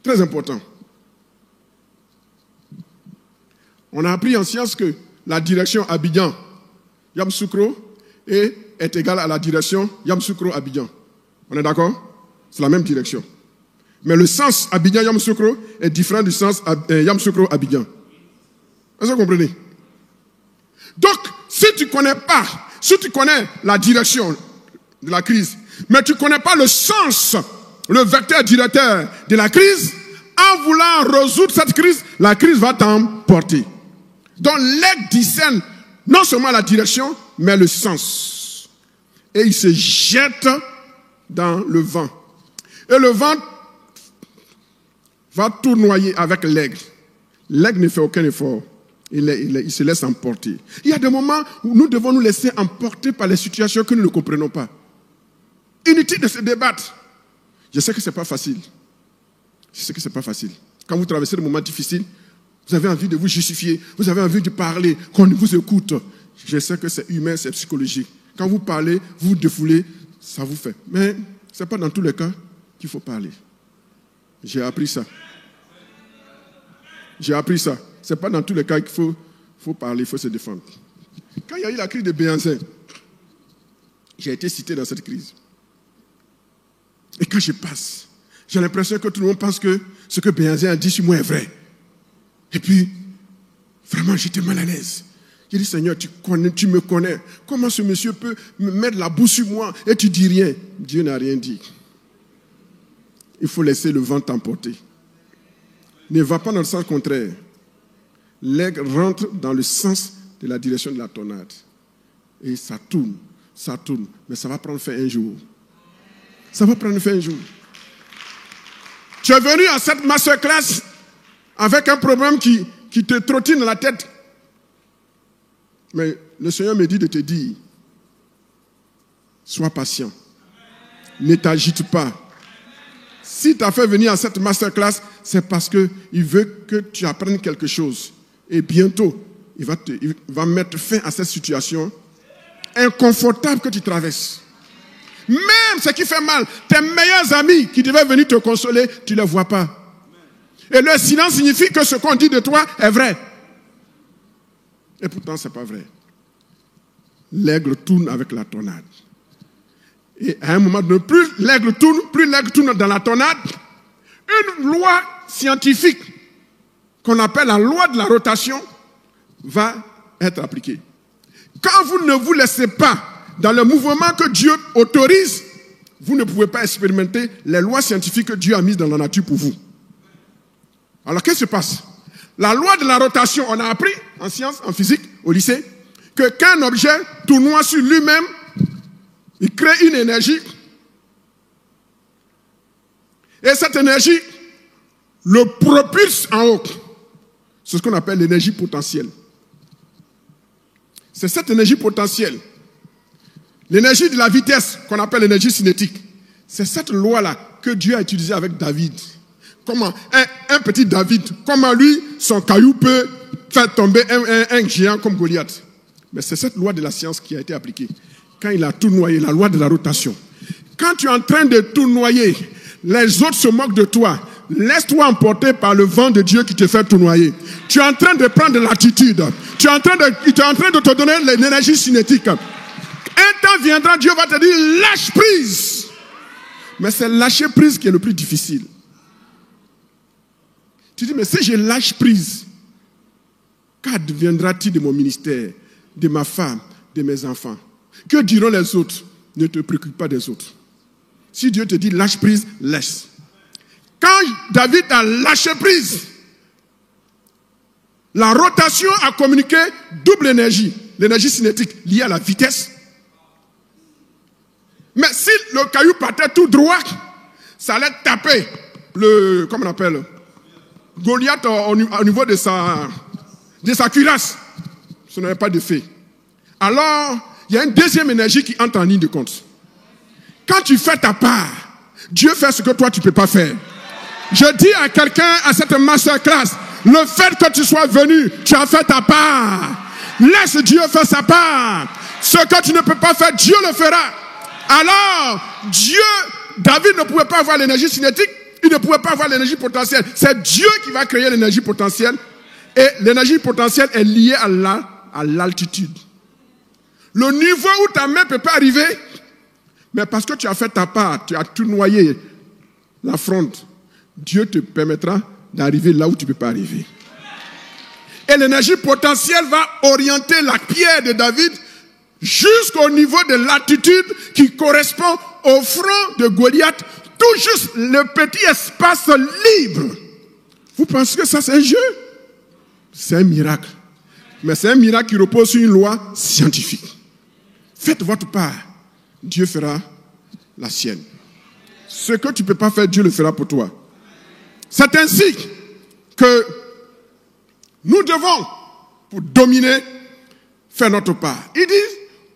Très important. On a appris en science que la direction Abidjan-Yamoussoukro est égale à la direction Yamoussoukro-Abidjan. On est d'accord? C'est la même direction. Mais le sens Abidjan-Yamoussoukro est différent du sens Yamoussoukro-Abidjan. Est-ce que vous comprenez? Donc, si tu connais la direction de la crise, mais tu ne connais pas le sens, le vecteur directeur de la crise, en voulant résoudre cette crise, la crise va t'emporter. Donc l'aigle discerne non seulement la direction, mais le sens. Et il se jette dans le vent. Et le vent va tournoyer avec l'aigle. L'aigle ne fait aucun effort. il se laisse emporter. Il y a des moments où nous devons nous laisser emporter par les situations que nous ne comprenons pas. Inutile de se débattre. Je sais que ce n'est pas facile. Je sais que ce n'est pas facile. Quand vous traversez des moments difficiles, vous avez envie de vous justifier, vous avez envie de parler, qu'on vous écoute. Je sais que c'est humain, c'est psychologique. Quand vous parlez, vous vous défoulez, ça vous fait. Mais ce n'est pas dans tous les cas qu'il faut parler. J'ai appris ça. J'ai appris ça. Ce n'est pas dans tous les cas qu'il faut parler, il faut se défendre. Quand il y a eu la crise de Béhanzin, j'ai été cité dans cette crise. Et quand je passe, j'ai l'impression que tout le monde pense que ce que Béhanzin a dit sur moi est vrai. Et puis, vraiment, j'étais mal à l'aise. J'ai dit, Seigneur, tu me connais. Comment ce monsieur peut me mettre la bouche sur moi et tu dis rien? Dieu n'a rien dit. Il faut laisser le vent t'emporter. Ne va pas dans le sens contraire. L'aigle rentre dans le sens de la direction de la tornade. Et ça tourne. Mais ça va prendre fin un jour. Ça va prendre fin un jour. Tu es venu à cette masterclass avec un problème qui te trottine dans la tête. Mais le Seigneur me dit de te dire, sois patient. Ne t'agite pas. Si tu as fait venir à cette masterclass, c'est parce qu'il veut que tu apprennes quelque chose. Et bientôt, il va mettre fin à cette situation inconfortable que tu traverses. Même ce qui fait mal, tes meilleurs amis qui devaient venir te consoler, tu ne les vois pas. Et le silence signifie que ce qu'on dit de toi est vrai. Et pourtant, ce n'est pas vrai. L'aigle tourne avec la tornade. Et à un moment donné, plus l'aigle tourne dans la tornade, une loi scientifique qu'on appelle la loi de la rotation va être appliquée. Quand vous ne vous laissez pas dans le mouvement que Dieu autorise, vous ne pouvez pas expérimenter les lois scientifiques que Dieu a mises dans la nature pour vous. Alors qu'est-ce qui se passe? La loi de la rotation, on a appris en sciences, en physique, au lycée, que qu'un objet tournant sur lui-même, il crée une énergie. Et cette énergie le propulse en haut. C'est ce qu'on appelle l'énergie potentielle. C'est cette énergie potentielle. L'énergie de la vitesse, qu'on appelle l'énergie cinétique. C'est cette loi-là que Dieu a utilisée avec David. Comment un petit David, comment lui, son caillou peut faire tomber un géant comme Goliath. Mais c'est cette loi de la science qui a été appliquée. Quand il a tournoyé, la loi de la rotation. Quand tu es en train de tournoyer, les autres se moquent de toi. Laisse-toi emporter par le vent de Dieu qui te fait tournoyer. Tu es en train de prendre de l'attitude. Tu es en train de te donner l'énergie cinétique. Un temps viendra, Dieu va te dire, lâche prise. Mais c'est lâcher prise qui est le plus difficile. Tu dis, mais si je lâche prise, qu'adviendra-t-il de mon ministère, de ma femme, de mes enfants? Que diront les autres? Ne te préoccupe pas des autres. Si Dieu te dit lâche prise, laisse. Quand David a lâché prise, la rotation a communiqué double énergie. L'énergie cinétique liée à la vitesse. Mais si le caillou partait tout droit, ça allait taper comment on appelle, Goliath au niveau de sa cuirasse. Ce n'avait pas d'effet. Alors, il y a une deuxième énergie qui entre en ligne de compte. Quand tu fais ta part, Dieu fait ce que toi tu ne peux pas faire. Je dis à quelqu'un à cette masterclass, le fait que tu sois venu, tu as fait ta part. Laisse Dieu faire sa part. Ce que tu ne peux pas faire, Dieu le fera. Alors, David ne pouvait pas avoir l'énergie cinétique, il ne pouvait pas avoir l'énergie potentielle. C'est Dieu qui va créer l'énergie potentielle. Et l'énergie potentielle est liée à l'altitude. Le niveau où ta main ne peut pas arriver, mais parce que tu as fait ta part, tu as tout noyé la fronte, Dieu te permettra d'arriver là où tu ne peux pas arriver. Et l'énergie potentielle va orienter la pierre de David jusqu'au niveau de l'altitude qui correspond au front de Goliath, tout juste le petit espace libre. Vous pensez que ça c'est un jeu? C'est un miracle. Mais c'est un miracle qui repose sur une loi scientifique. Faites votre part. Dieu fera la sienne. Ce que tu ne peux pas faire, Dieu le fera pour toi. C'est ainsi que nous devons pour dominer, faire notre part. Il dit,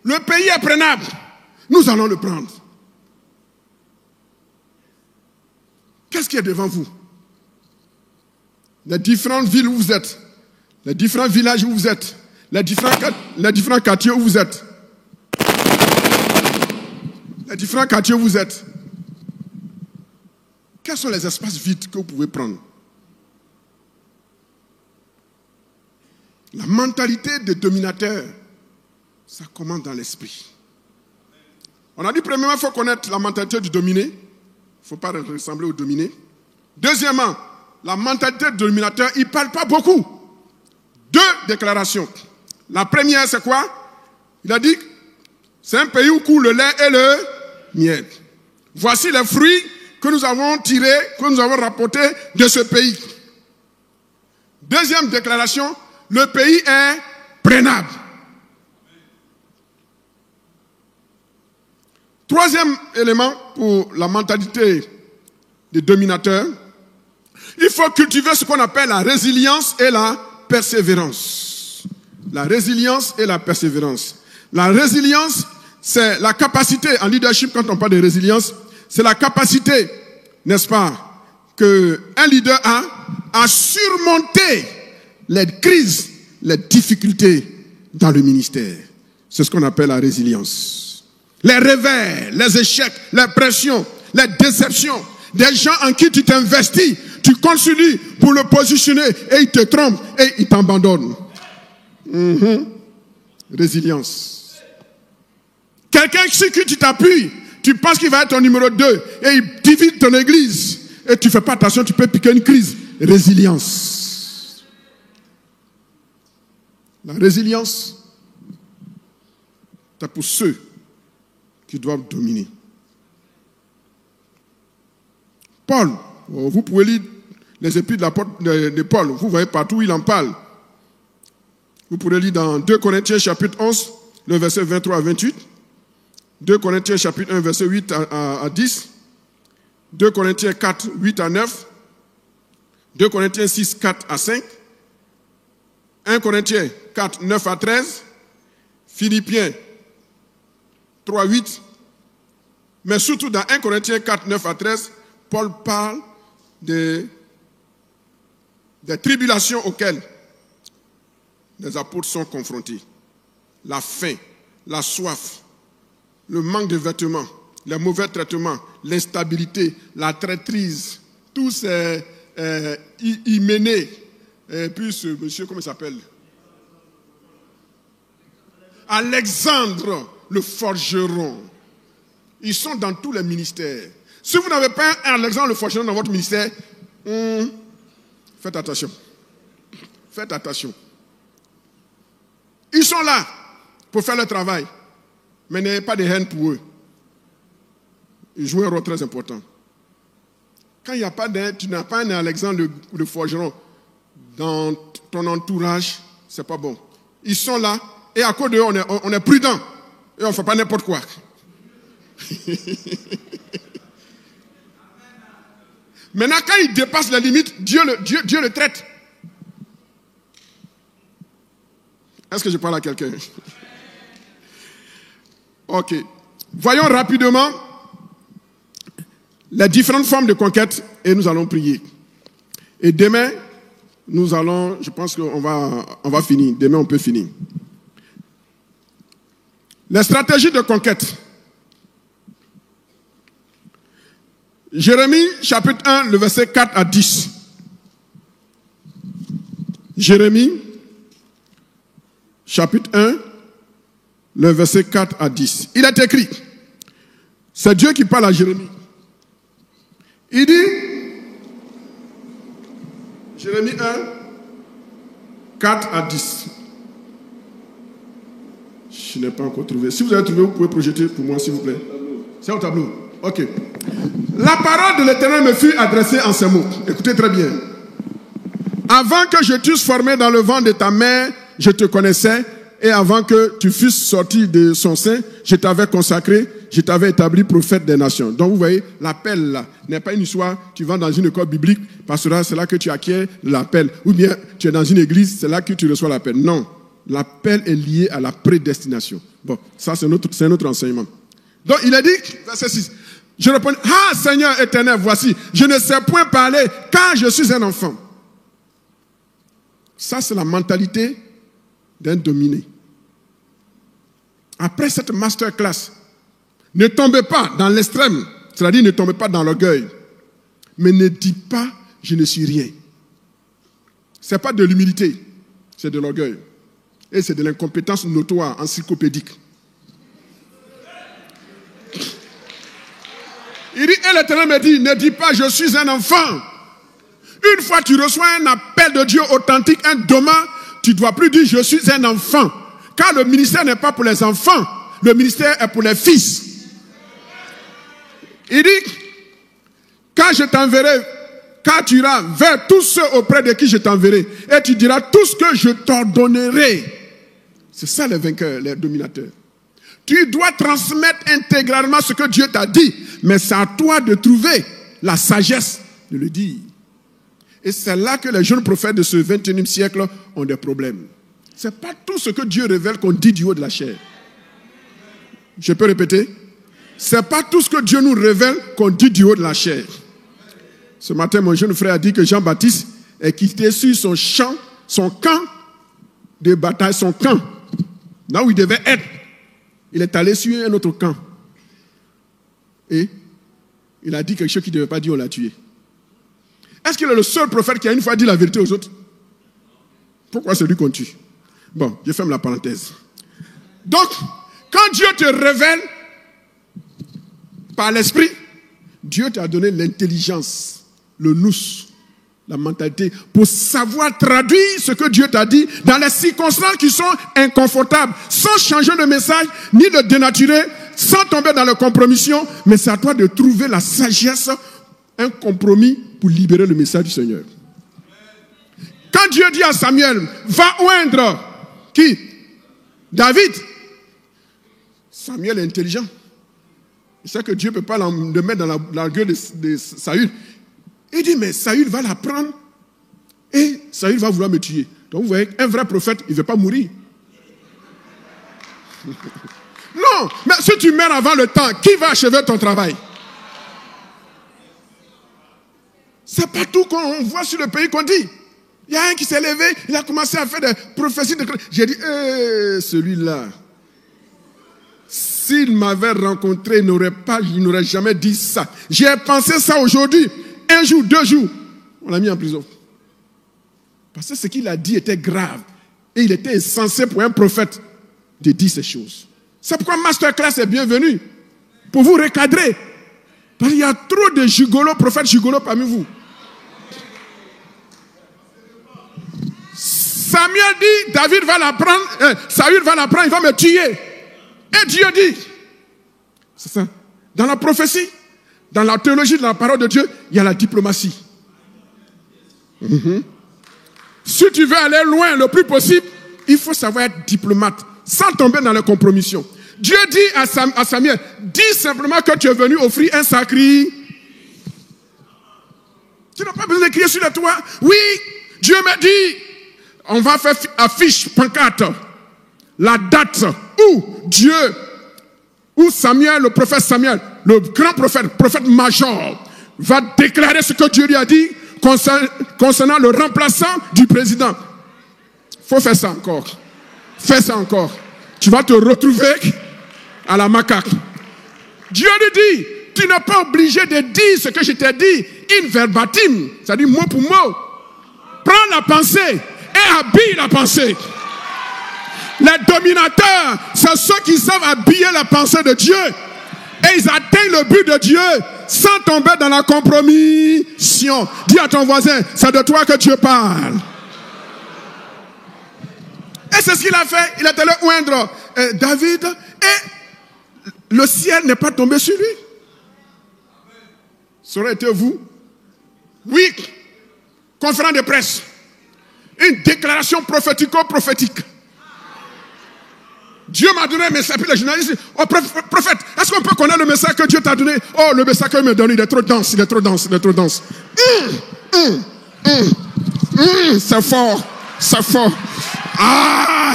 le pays est prenable, nous allons le prendre. Qu'est-ce qui est devant vous? Les différentes villes où vous êtes, les différents villages où vous êtes, les différents quartiers où vous êtes. Les différents quartiers où vous êtes. Quels sont les espaces vides que vous pouvez prendre? La mentalité des dominateurs, ça commence dans l'esprit. On a dit premièrement, il faut connaître la mentalité du dominé. Il ne faut pas ressembler au dominé. Deuxièmement, la mentalité du dominateur, il ne parle pas beaucoup. 2 déclarations. La première, c'est quoi? Il a dit, c'est un pays où coule le lait et le miel. Voici les fruits que nous avons tirés, que nous avons rapportés de ce pays. Deuxième déclaration, le pays est prenable. Troisième élément pour la mentalité des dominateurs, il faut cultiver ce qu'on appelle la résilience et la persévérance. La résilience et la persévérance. La résilience, c'est la capacité, en leadership, quand on parle de résilience, c'est la capacité, n'est-ce pas, qu'un leader a à surmonter les crises, les difficultés dans le ministère. C'est ce qu'on appelle la résilience. Les revers, les échecs, les pressions, les déceptions, des gens en qui tu t'investis, tu consolides pour le positionner et il te trompe et il t'abandonne. Résilience. Quelqu'un sur qui tu t'appuies, tu penses qu'il va être ton numéro 2 et il divise ton église et tu ne fais pas attention, tu peux piquer une crise. Résilience. La résilience, c'est pour ceux qui doivent dominer. Paul, vous pouvez lire les épîtres de Paul, vous voyez partout où il en parle. Vous pourrez lire dans 2 Corinthiens chapitre 11, le verset 23 à 28. 2 Corinthiens chapitre 1, verset 8 à 10. 2 Corinthiens 4, 8 à 9. 2 Corinthiens 6, 4 à 5. 1 Corinthiens 4, 9 à 13. Philippiens 3, 8. Mais surtout dans 1 Corinthiens 4, 9 à 13, Paul parle des tribulations auxquelles les apôtres sont confrontés. La faim, la soif, le manque de vêtements, les mauvais traitements, l'instabilité, la traîtrise, tous ces Hyménée, et puis ce monsieur, comment il s'appelle? Alexandre, le forgeron. Ils sont dans tous les ministères. Si vous n'avez pas un Alexandre le forgeron dans votre ministère, faites attention. Faites attention. Ils sont là pour faire le travail, mais n'ayez pas de haine pour eux. Ils jouent un rôle très important. Quand il n'y a pas d'aide, tu n'as pas un Alexandre le forgeron dans ton entourage, c'est pas bon. Ils sont là, et à cause d'eux, on est prudent. Et on ne fait pas n'importe quoi. Maintenant, quand il dépasse les limites, Dieu le traite. Est-ce que je parle à quelqu'un? Ok. Voyons rapidement les différentes formes de conquête et nous allons prier. Et demain, nous allons, je pense qu'on va finir. Demain, on peut finir. Les stratégies de conquête. Jérémie, chapitre 1, le verset 4 à 10. Jérémie, chapitre 1, le verset 4 à 10. Il est écrit, c'est Dieu qui parle à Jérémie. Il dit, Jérémie 1, 4 à 10. Je n'ai pas encore trouvé. Si vous avez trouvé, vous pouvez projeter pour moi, s'il vous plaît. C'est au tableau. Ok. La parole de l'Éternel me fut adressée en ces mots. Écoutez très bien. Avant que je t'eusse formé dans le ventre de ta mère, je te connaissais, et avant que tu fusses sorti de son sein, je t'avais consacré, je t'avais établi prophète des nations. Donc vous voyez, l'appel là n'est pas une histoire, tu vas dans une école biblique, pastoral, c'est là que tu acquiers l'appel. Ou bien tu es dans une église, c'est là que tu reçois l'appel. Non, l'appel est lié à la prédestination. Bon, ça c'est un autre enseignement. Donc il a dit, verset 6, je réponds, ah Seigneur éternel, voici, je ne sais point parler car je suis un enfant. Ça c'est la mentalité d'un dominé. Après cette masterclass, ne tombez pas dans l'extrême, c'est-à-dire ne tombez pas dans l'orgueil, mais ne dites pas je ne suis rien. Ce n'est pas de l'humilité, c'est de l'orgueil. Et c'est de l'incompétence notoire, encyclopédique. Il dit, et l'Éternel me dit, ne dis pas je suis un enfant. Une fois tu reçois un appel de Dieu authentique, un doma, tu ne dois plus dire je suis un enfant. Car le ministère n'est pas pour les enfants, le ministère est pour les fils. Il dit, quand je t'enverrai, quand tu iras vers tous ceux auprès de qui je t'enverrai, et tu diras tout ce que je t'ordonnerai. C'est ça les vainqueurs, les dominateurs. Tu dois transmettre intégralement ce que Dieu t'a dit, mais c'est à toi de trouver la sagesse de le dire. Et c'est là que les jeunes prophètes de ce 21e siècle ont des problèmes. Ce n'est pas tout ce que Dieu révèle qu'on dit du haut de la chair. Je peux répéter? Ce n'est pas tout ce que Dieu nous révèle qu'on dit du haut de la chair. Ce matin, mon jeune frère a dit que Jean-Baptiste est quitté sur son champ, son camp de bataille, son camp, là où il devait être. Il est allé sur un autre camp. Et il a dit quelque chose qu'il ne devait pas dire, on l'a tué. Est-ce qu'il est le seul prophète qui a une fois dit la vérité aux autres? Pourquoi c'est lui qu'on tue? Bon, je ferme la parenthèse. Donc, quand Dieu te révèle par l'esprit, Dieu t'a donné l'intelligence, le nous, la mentalité, pour savoir traduire ce que Dieu t'a dit dans les circonstances qui sont inconfortables, sans changer le message, ni le dénaturer, sans tomber dans la compromission, mais c'est à toi de trouver la sagesse, un compromis pour libérer le message du Seigneur. Quand Dieu dit à Samuel, va oindre qui? David. Samuel est intelligent. Il sait que Dieu ne peut pas le mettre dans la gueule de Saül. Il dit, mais Saül va la prendre et Saül va vouloir me tuer. Donc vous voyez, un vrai prophète, il ne veut pas mourir. Non, mais si tu meurs avant le temps, qui va achever ton travail? C'est pas tout qu'on voit sur le pays qu'on dit. Il y a un qui s'est levé, il a commencé à faire des prophéties. J'ai dit, celui-là, s'il m'avait rencontré, il n'aurait jamais dit ça. J'ai pensé ça aujourd'hui. Un jour, 2 jours, on l'a mis en prison. Parce que ce qu'il a dit était grave. Et il était insensé pour un prophète de dire ces choses. C'est pourquoi Masterclass est bienvenu. Pour vous recadrer. Parce qu'il y a trop de gigolos, prophètes gigolos parmi vous. Samuel dit, David va la prendre, Saül va la prendre, il va me tuer. Et Dieu dit, c'est ça. Dans la prophétie, dans la théologie de la parole de Dieu, il y a la diplomatie. Si tu veux aller loin le plus possible, il faut savoir être diplomate, sans tomber dans les compromissions. Dieu dit à Samuel, dis simplement que tu es venu offrir un sacrifice. Tu n'as pas besoin de crier sur le toit. Oui, Dieu m'a dit, on va faire affiche, pancarte, la date où Samuel, le prophète Samuel, le grand prophète major, va déclarer ce que Dieu lui a dit concernant le remplaçant du président. Il faut faire ça encore. Fais ça encore. Tu vas te retrouver à la macaque. Dieu lui dit, tu n'es pas obligé de dire ce que je t'ai dit, in verbatim, c'est-à-dire mot pour mot. Prends la pensée et habille la pensée. Les dominateurs, c'est ceux qui savent habiller la pensée de Dieu. Et ils atteignent le but de Dieu sans tomber dans la compromission. Dis à ton voisin, c'est de toi que Dieu parle. Et c'est ce qu'il a fait. Il est allé oindre David et le ciel n'est pas tombé sur lui. Ça aurait été vous. Oui, conférence de presse. Une déclaration prophético-prophétique. Dieu m'a donné un message. Puis les journalistes disent, oh prophète, est-ce qu'on peut connaître le message que Dieu t'a donné? Oh, le message qu'il m'a donné, il est trop dense, il est trop dense, il est trop dense. C'est fort, c'est fort. Ah!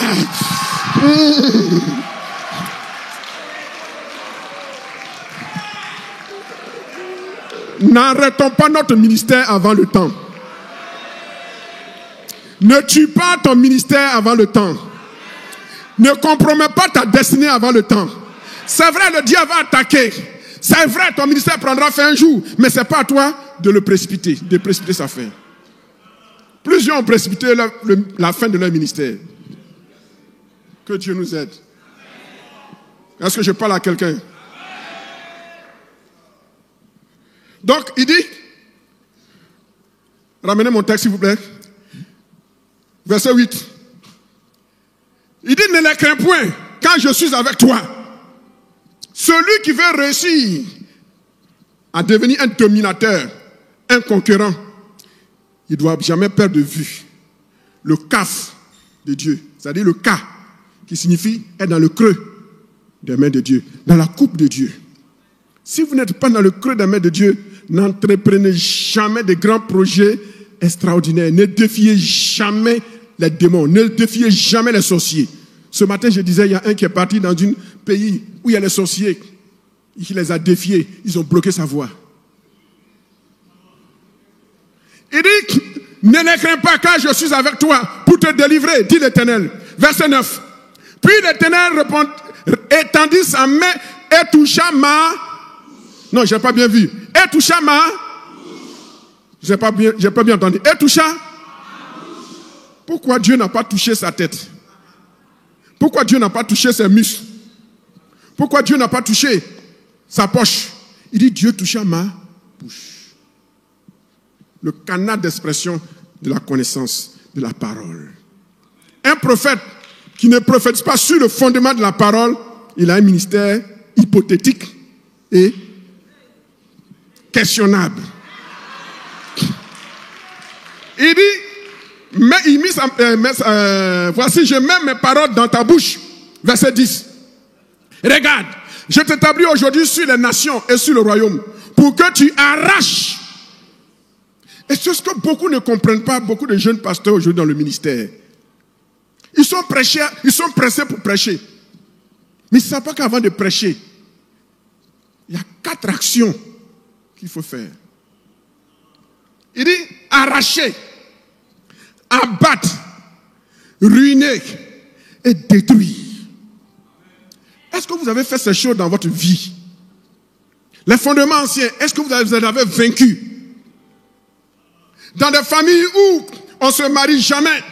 N'arrêtons pas notre ministère avant le temps. Ne tue pas ton ministère avant le temps. Ne compromets pas ta destinée avant le temps. C'est vrai, le diable va attaquer. C'est vrai, ton ministère prendra fin un jour. Mais ce n'est pas à toi de le précipiter, de précipiter sa fin. Plusieurs ont précipité la fin de leur ministère. Que Dieu nous aide. Est-ce que je parle à quelqu'un? Donc, il dit, ramenez mon texte s'il vous plaît. Verset 8. Il dit, ne les crains point, quand je suis avec toi. Celui qui veut réussir à devenir un dominateur, un concurrent, il ne doit jamais perdre de vue le caf de Dieu. C'est-à-dire le cas qui signifie être dans le creux des mains de Dieu, dans la coupe de Dieu. Si vous n'êtes pas dans le creux des mains de Dieu, n'entreprenez jamais de grands projets extraordinaires. Ne défiez jamais les démons. Ne défiez jamais les sorciers. Ce matin, je disais, il y a un qui est parti dans un pays où il y a les sorciers. Il les a défiés. Ils ont bloqué sa voie. Il dit, ne les crains pas car je suis avec toi pour te délivrer, dit l'Éternel. Verset 9. Puis l'Éternel répond, étendit sa main et toucha ma... Non, je n'ai pas bien vu. Et toucha ma... Je n'ai pas bien entendu. Et toucha... Pourquoi Dieu n'a pas touché sa tête? Pourquoi Dieu n'a pas touché ses muscles? Pourquoi Dieu n'a pas touché sa poche? Il dit, Dieu toucha ma bouche. Le canal d'expression de la connaissance de la parole. Un prophète qui ne prophétise pas sur le fondement de la parole, il a un ministère hypothétique et questionnable. Il dit, voici, je mets mes paroles dans ta bouche. Verset 10. Regarde, je t'établis aujourd'hui sur les nations et sur le royaume pour que tu arraches. Et c'est ce que beaucoup ne comprennent pas, beaucoup de jeunes pasteurs aujourd'hui dans le ministère. Ils sont pressés pour prêcher. Mais ils ne savent pas qu'avant de prêcher, il y a 4 actions qu'il faut faire. Il dit arracher, abattre, ruiner et détruire. Est-ce que vous avez fait ces choses dans votre vie? Les fondements anciens, est-ce que vous avez vaincu? Dans des familles où on ne se marie jamais,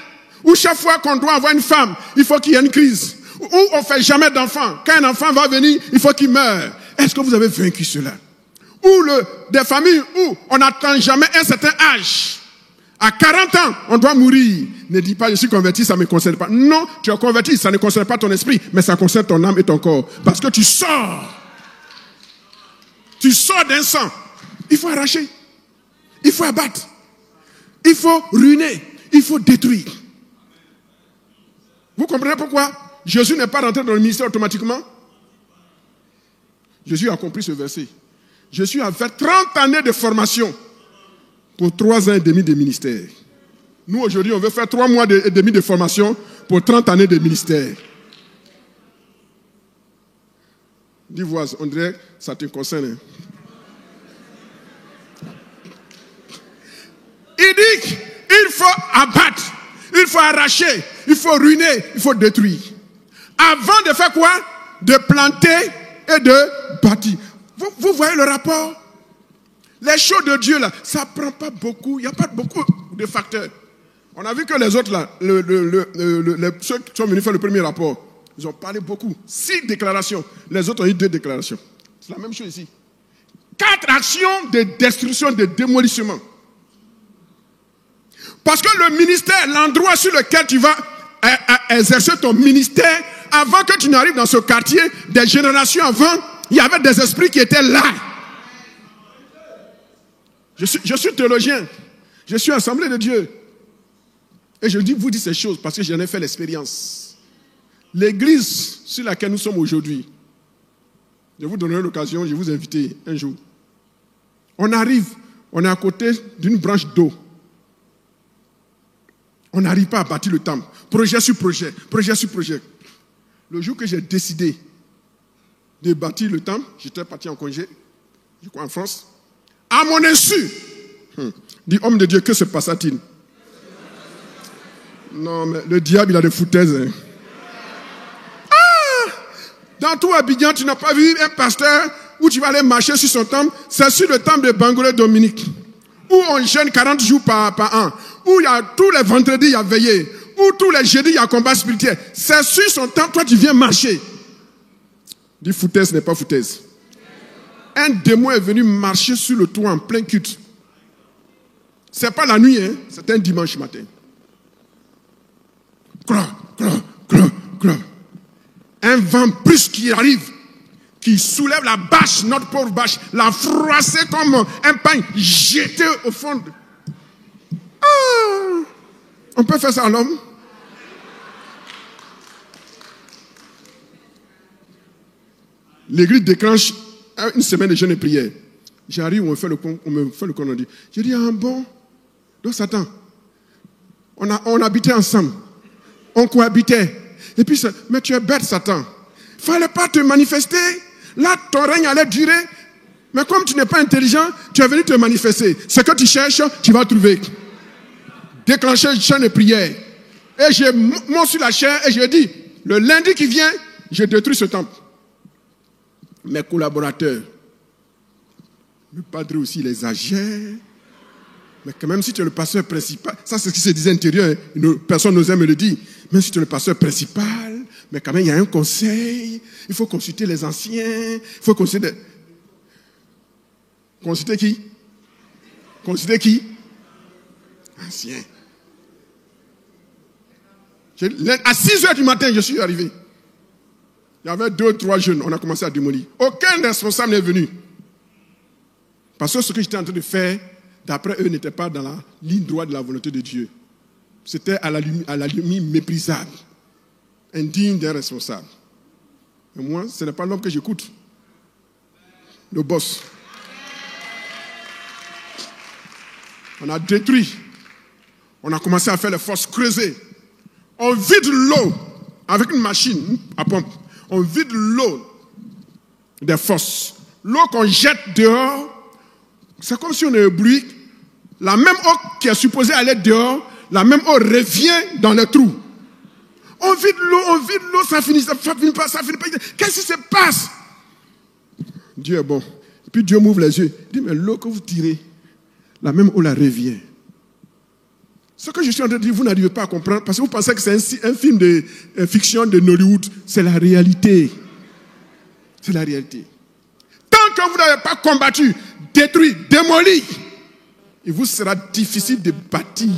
où chaque fois qu'on doit avoir une femme, il faut qu'il y ait une crise, où on ne fait jamais d'enfant. Quand un enfant va venir, il faut qu'il meure. Est-ce que vous avez vaincu cela? Ou des familles où on n'attend jamais un certain âge. À 40 ans, on doit mourir. Ne dis pas, je suis converti, ça ne me concerne pas. Non, tu es converti, ça ne concerne pas ton esprit, mais ça concerne ton âme et ton corps. Parce que tu sors. Tu sors d'un sang. Il faut arracher. Il faut abattre. Il faut ruiner. Il faut détruire. Vous comprenez pourquoi Jésus n'est pas rentré dans le ministère automatiquement? Jésus a compris ce verset. Jésus a fait 30 années de formation pour 3 ans et demi de ministère. Nous, aujourd'hui, on veut faire 3 mois et demi de formation pour 30 années de ministère. Dis-vous, on dirait que ça te concerne. Il dit qu'il faut abattre, il faut arracher, il faut ruiner, il faut détruire. Avant de faire quoi? De planter et de bâtir. Vous voyez le rapport? Les choses de Dieu, là, ça ne prend pas beaucoup. Il n'y a pas beaucoup de facteurs. On a vu que les autres, là, ceux qui sont venus faire le premier rapport, ils ont parlé beaucoup. 6 déclarations. Les autres ont eu 2 déclarations. C'est la même chose ici. 4 actions de destruction, de démolissement. Parce que le ministère, l'endroit sur lequel tu vas exercer ton ministère, avant que tu n'arrives dans ce quartier, des générations avant, il y avait des esprits qui étaient là. Je suis théologien. Je suis assemblée de Dieu. Et je vous dis ces choses parce que j'en ai fait l'expérience. L'église sur laquelle nous sommes aujourd'hui. Je vous donnerai l'occasion, je vais vous inviter un jour. On arrive, on est à côté d'une branche d'eau. On n'arrive pas à bâtir le temple. Projet sur projet, projet sur projet. Le jour que j'ai décidé de bâtir le temple, j'étais parti en congé, je crois en France. À mon insu, dit homme de Dieu, que se passa-t-il? Non, mais le diable, il a des foutaises. Hein. Ah! Dans tout Abidjan, tu n'as pas vu un pasteur où tu vas aller marcher sur son temple. C'est sur le temple de Bangolé Dominique, où on jeûne 40 jours par an, où il y a tous les vendredis, il y a veillée, où tous les jeudis, il y a combat spirituel. C'est sur son temple, toi, tu viens marcher. Dis foutaise n'est pas foutaise. Un démon est venu marcher sur le toit en plein culte. C'est pas la nuit, hein, c'est un dimanche matin. Un vent brusque qui arrive, qui soulève la bâche, notre pauvre bâche, la froisser comme un pain jeté au fond. Ah, on peut faire ça à l'homme? L'église déclenche une semaine de jeûne et prière. J'arrive, on me fait le con, on dit. Je dis, ah bon? Donc Satan, on habitait ensemble. On cohabitait. Et puis, mais tu es bête, Satan. Il ne fallait pas te manifester. Là, ton règne allait durer. Mais comme tu n'es pas intelligent, tu es venu te manifester. Ce que tu cherches, tu vas trouver. Déclencher jeûne et prière. Et je monte sur la chair et je dis, le lundi qui vient, je détruis ce temple. Mes collaborateurs, le padre aussi les agère. Mais quand même, si tu es le pasteur principal, ça c'est ce qui se disait intérieur, hein, personne n'osait me le dire. Même si tu es le pasteur principal, mais quand même il y a un conseil, il faut consulter les anciens, il faut consulter... Consulter qui? Consulter qui? Anciens. À 6h du matin, je suis arrivé. Il y avait 2 ou 3 jeunes, on a commencé à démolir. Aucun responsable n'est venu. Parce que ce que j'étais en train de faire, d'après eux, n'était pas dans la ligne droite de la volonté de Dieu. C'était à la limite méprisable, indigne d'un responsable. Et moi, ce n'est pas l'homme que j'écoute. Le boss. On a détruit. On a commencé à faire les fosses creusées. On vide l'eau avec une machine à pompe. On vide l'eau des fosses. L'eau qu'on jette dehors, c'est comme si on avait bruit. La même eau qui est supposée aller dehors, la même eau revient dans les trous. On vide l'eau, ça finit pas. Qu'est-ce qui se passe? Dieu est bon. Et puis Dieu m'ouvre les yeux. Il dit, mais l'eau que vous tirez, la même eau la revient. Ce que je suis en train de dire, vous n'arrivez pas à comprendre parce que vous pensez que c'est un film de fiction de Hollywood. C'est la réalité. C'est la réalité. Tant que vous n'avez pas combattu, détruit, démoli, il vous sera difficile de bâtir.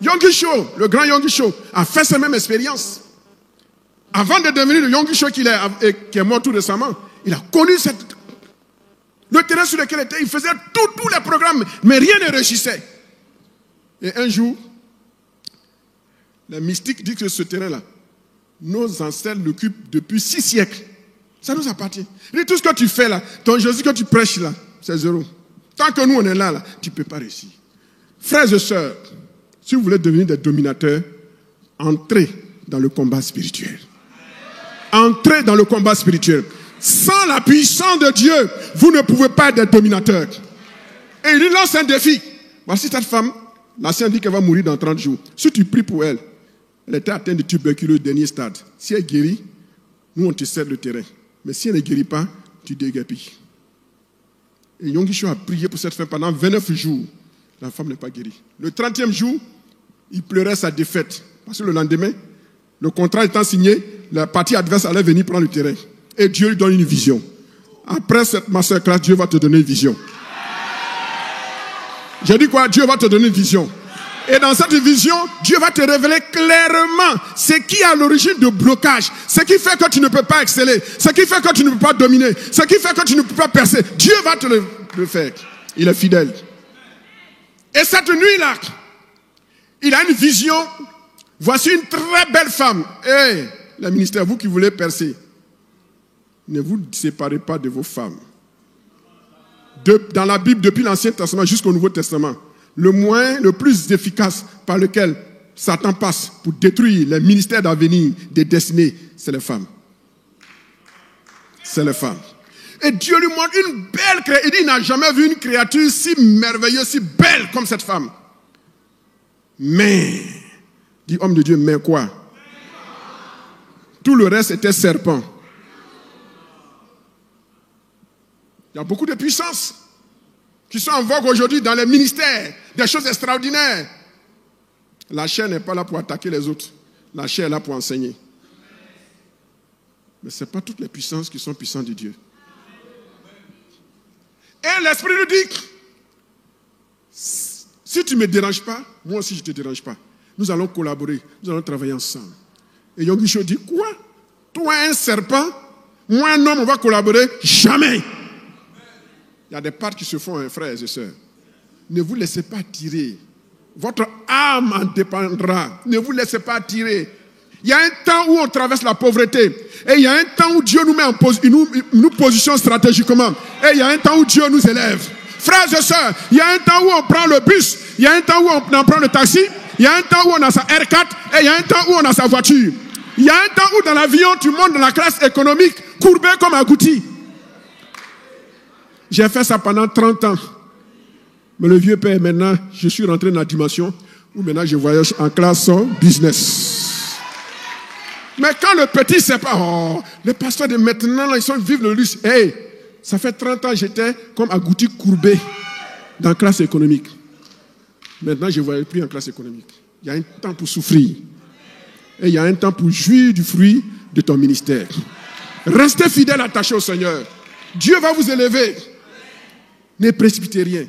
Yonggi Cho, le grand Yonggi Cho, a fait cette même expérience. Avant de devenir le Yonggi Cho qui est mort tout récemment, il a connu le terrain sur lequel il était. Il faisait tous les programmes, mais rien ne réussissait. Et un jour, les mystiques disent que ce terrain-là, nos ancêtres l'occupent depuis 6 siècles. Ça nous appartient. Et tout ce que tu fais là, ton Jésus que tu prêches là, c'est zéro. Tant que nous on est là, tu ne peux pas réussir. Frères et sœurs, si vous voulez devenir des dominateurs, entrez dans le combat spirituel. Entrez dans le combat spirituel. Sans la puissance de Dieu, vous ne pouvez pas être des dominateurs. Et il lance un défi. Voici cette femme. L'ancien dit qu'elle va mourir dans 30 jours. Si tu pries pour elle, elle était atteinte de tuberculose dernier stade. Si elle guérit, nous on te cède le terrain. Mais si elle ne guérit pas, tu déguerpis. Et Yonggi Cho a prié pour cette femme pendant 29 jours. La femme n'est pas guérie. Le 30e jour, il pleurait sa défaite. Parce que le lendemain, le contrat étant signé, la partie adverse allait venir prendre le terrain. Et Dieu lui donne une vision. Après cette masterclass, Dieu va te donner une vision. J'ai dit quoi? Dieu va te donner une vision. Et dans cette vision, Dieu va te révéler clairement ce qui est à l'origine de blocage, ce qui fait que tu ne peux pas exceller, ce qui fait que tu ne peux pas dominer, ce qui fait que tu ne peux pas percer. Dieu va te le faire. Il est fidèle. Et cette nuit-là, il a une vision. Voici une très belle femme. Hey, les ministères, vous qui voulez percer, ne vous séparez pas de vos femmes. Dans la Bible, depuis l'Ancien Testament jusqu'au Nouveau Testament, le moyen le plus efficace par lequel Satan passe pour détruire les ministères d'avenir, des destinées, c'est les femmes. C'est les femmes. Et Dieu lui montre une belle créature. Il dit, il n'a jamais vu une créature si merveilleuse, si belle comme cette femme. Mais, dit homme de Dieu, mais quoi? Tout le reste était serpent. Il y a beaucoup de puissances qui sont en vogue aujourd'hui dans les ministères, des choses extraordinaires. La chair n'est pas là pour attaquer les autres. La chair est là pour enseigner. Mais ce n'est pas toutes les puissances qui sont puissantes de Dieu. Et l'Esprit nous dit, si tu ne me déranges pas, moi aussi je ne te dérange pas. Nous allons collaborer, nous allons travailler ensemble. Et Yongisho dit, quoi? Toi un serpent, moi un homme, on va collaborer? Jamais. Il y a des parts qui se font, hein, frères et sœurs. Ne vous laissez pas tirer. Votre âme en dépendra. Ne vous laissez pas tirer. Il y a un temps où on traverse la pauvreté. Et il y a un temps où Dieu nous met nous positionne stratégiquement. Et il y a un temps où Dieu nous élève. Frères et sœurs, il y a un temps où on prend le bus. Il y a un temps où on prend le taxi. Il y a un temps où on a sa R4. Et il y a un temps où on a sa voiture. Il y a un temps où dans l'avion, tu montes dans la classe économique, courbé comme un agouti. J'ai fait ça pendant 30 ans. Mais le vieux père, maintenant, je suis rentré dans la dimension où maintenant je voyage en classe business. Mais quand le petit ne sait pas, les pasteurs de maintenant, là, ils sont vivent le luxe. Hey, ça fait 30 ans, j'étais comme agouti courbé dans la classe économique. Maintenant, je ne voyage plus en classe économique. Il y a un temps pour souffrir. Et il y a un temps pour jouir du fruit de ton ministère. Restez fidèles, attachés au Seigneur. Dieu va vous élever. Ne précipitez rien.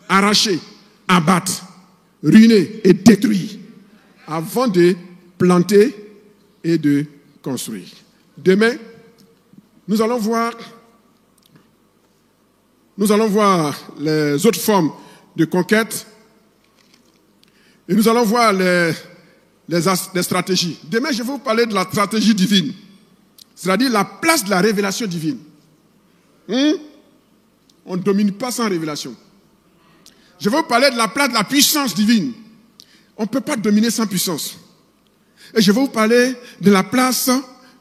Arrachez, abattre, ruiner et détruire avant de planter et de construire. Demain, nous allons voir les autres formes de conquête et nous allons voir les stratégies. Demain, je vais vous parler de la stratégie divine, c'est-à-dire la place de la révélation divine. On ne domine pas sans révélation. Je vais vous parler de la place de la puissance divine. On ne peut pas dominer sans puissance. Et je vais vous parler de la place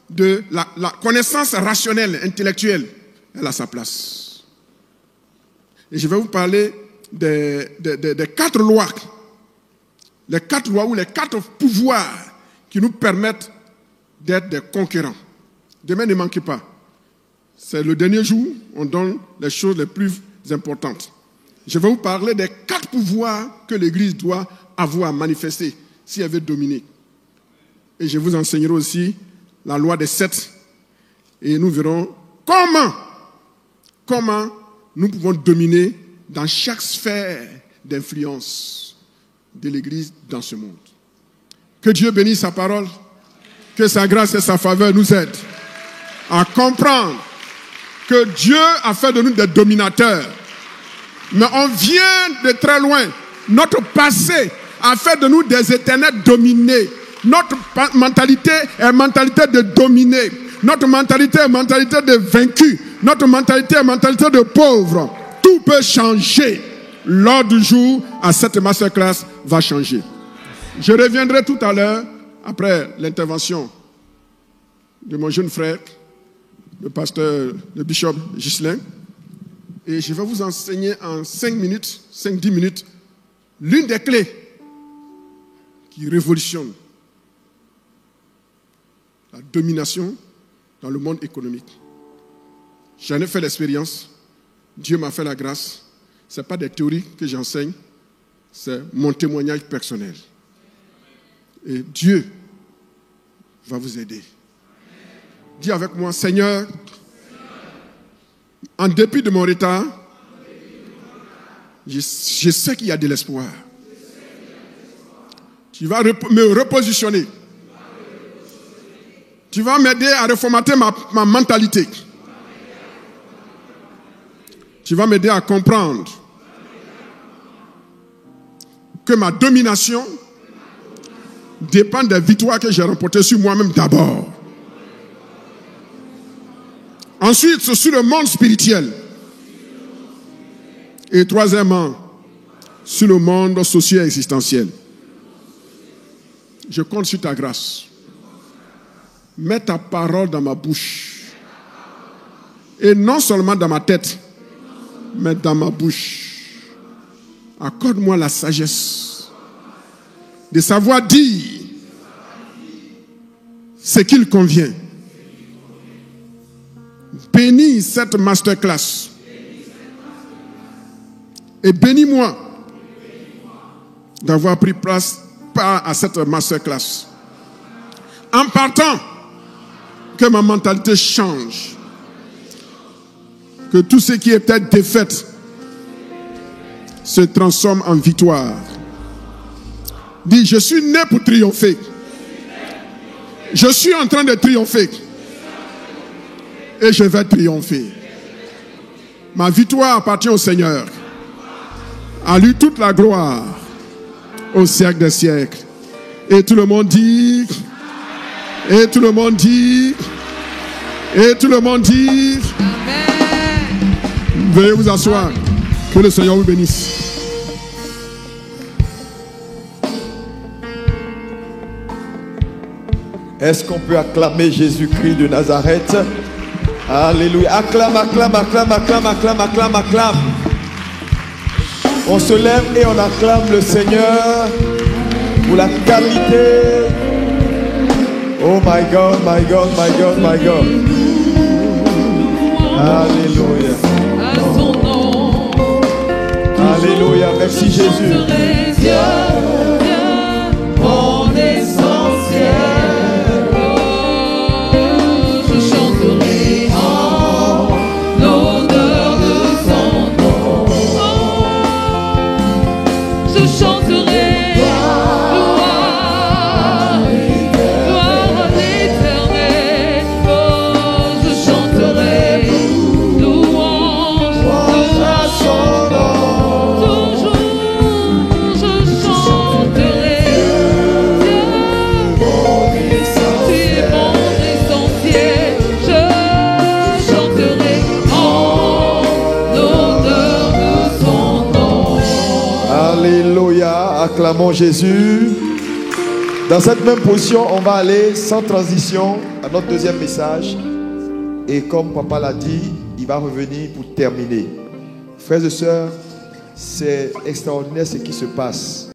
de la connaissance rationnelle, intellectuelle. Elle a sa place. Et je vais vous parler des 4 lois. Les 4 lois ou les 4 pouvoirs qui nous permettent d'être des conquérants. Demain, ne manquez pas. C'est le dernier jour, on donne les choses les plus importantes. Je vais vous parler des 4 pouvoirs que l'Église doit avoir manifestés si elle veut dominer. Et je vous enseignerai aussi la loi des 7. Et nous verrons comment nous pouvons dominer dans chaque sphère d'influence de l'Église dans ce monde. Que Dieu bénisse sa parole, que sa grâce et sa faveur nous aident à comprendre que Dieu a fait de nous des dominateurs. Mais on vient de très loin. Notre passé a fait de nous des éternels dominés. Notre mentalité est mentalité de dominer. Notre mentalité est mentalité de vaincu. Notre mentalité est mentalité de pauvre. Tout peut changer. L'ordre du jour à cette masterclass va changer. Je reviendrai tout à l'heure, après l'intervention de mon jeune frère, le pasteur, le bishop Ghislain, et je vais vous enseigner en 5-10 minutes, l'une des clés qui révolutionne la domination dans le monde économique. J'en ai fait l'expérience, Dieu m'a fait la grâce, ce n'est pas des théories que j'enseigne, c'est mon témoignage personnel. Et Dieu va vous aider. Dis avec moi, Seigneur, en dépit de mon retard, je sais qu'il y a de l'espoir. Tu vas me repositionner. Tu vas m'aider à reformater ma mentalité. Tu vas m'aider à comprendre que ma domination dépend des victoires que j'ai remportées sur moi-même d'abord. Ensuite, c'est sur le monde spirituel. Et troisièmement, sur le monde socio-existentiel. Je compte sur ta grâce. Mets ta parole dans ma bouche. Et non seulement dans ma tête, mais dans ma bouche. Accorde-moi la sagesse de savoir dire ce qu'il convient. Bénis cette masterclass. Et bénis-moi d'avoir pris part à cette masterclass. En partant, que ma mentalité change. Que tout ce qui était défaite se transforme en victoire. Dis, je suis né pour triompher. Je suis en train de triompher. Et je vais triompher. Ma victoire appartient au Seigneur. À lui toute la gloire au siècle des siècles. Et tout le monde dit, et tout le monde dit, et tout le monde dit, Amen. Veuillez vous asseoir. Que le Seigneur vous bénisse. Est-ce qu'on peut acclamer Jésus-Christ de Nazareth? Alléluia. Acclame, acclame, acclame, acclame, acclame, acclame, acclame. On se lève et on acclame le Seigneur pour la qualité. Oh my God, my God, my God, my God. Alléluia. Alléluia. Merci Jésus. Mon essentiel. Je chanterai en l'honneur de son nom. Je chanterai gloire à l'éternel. Oh, je chanterai louange à son nom. Toujours je chanterai Dieu, tu es mon essentiel. Je chanterai en l'honneur de son nom. Alléluia. Acclamons Jésus. Dans cette même position, on va aller sans transition à notre deuxième message. Et comme papa l'a dit, il va revenir pour terminer. Frères et sœurs, c'est extraordinaire ce qui se passe.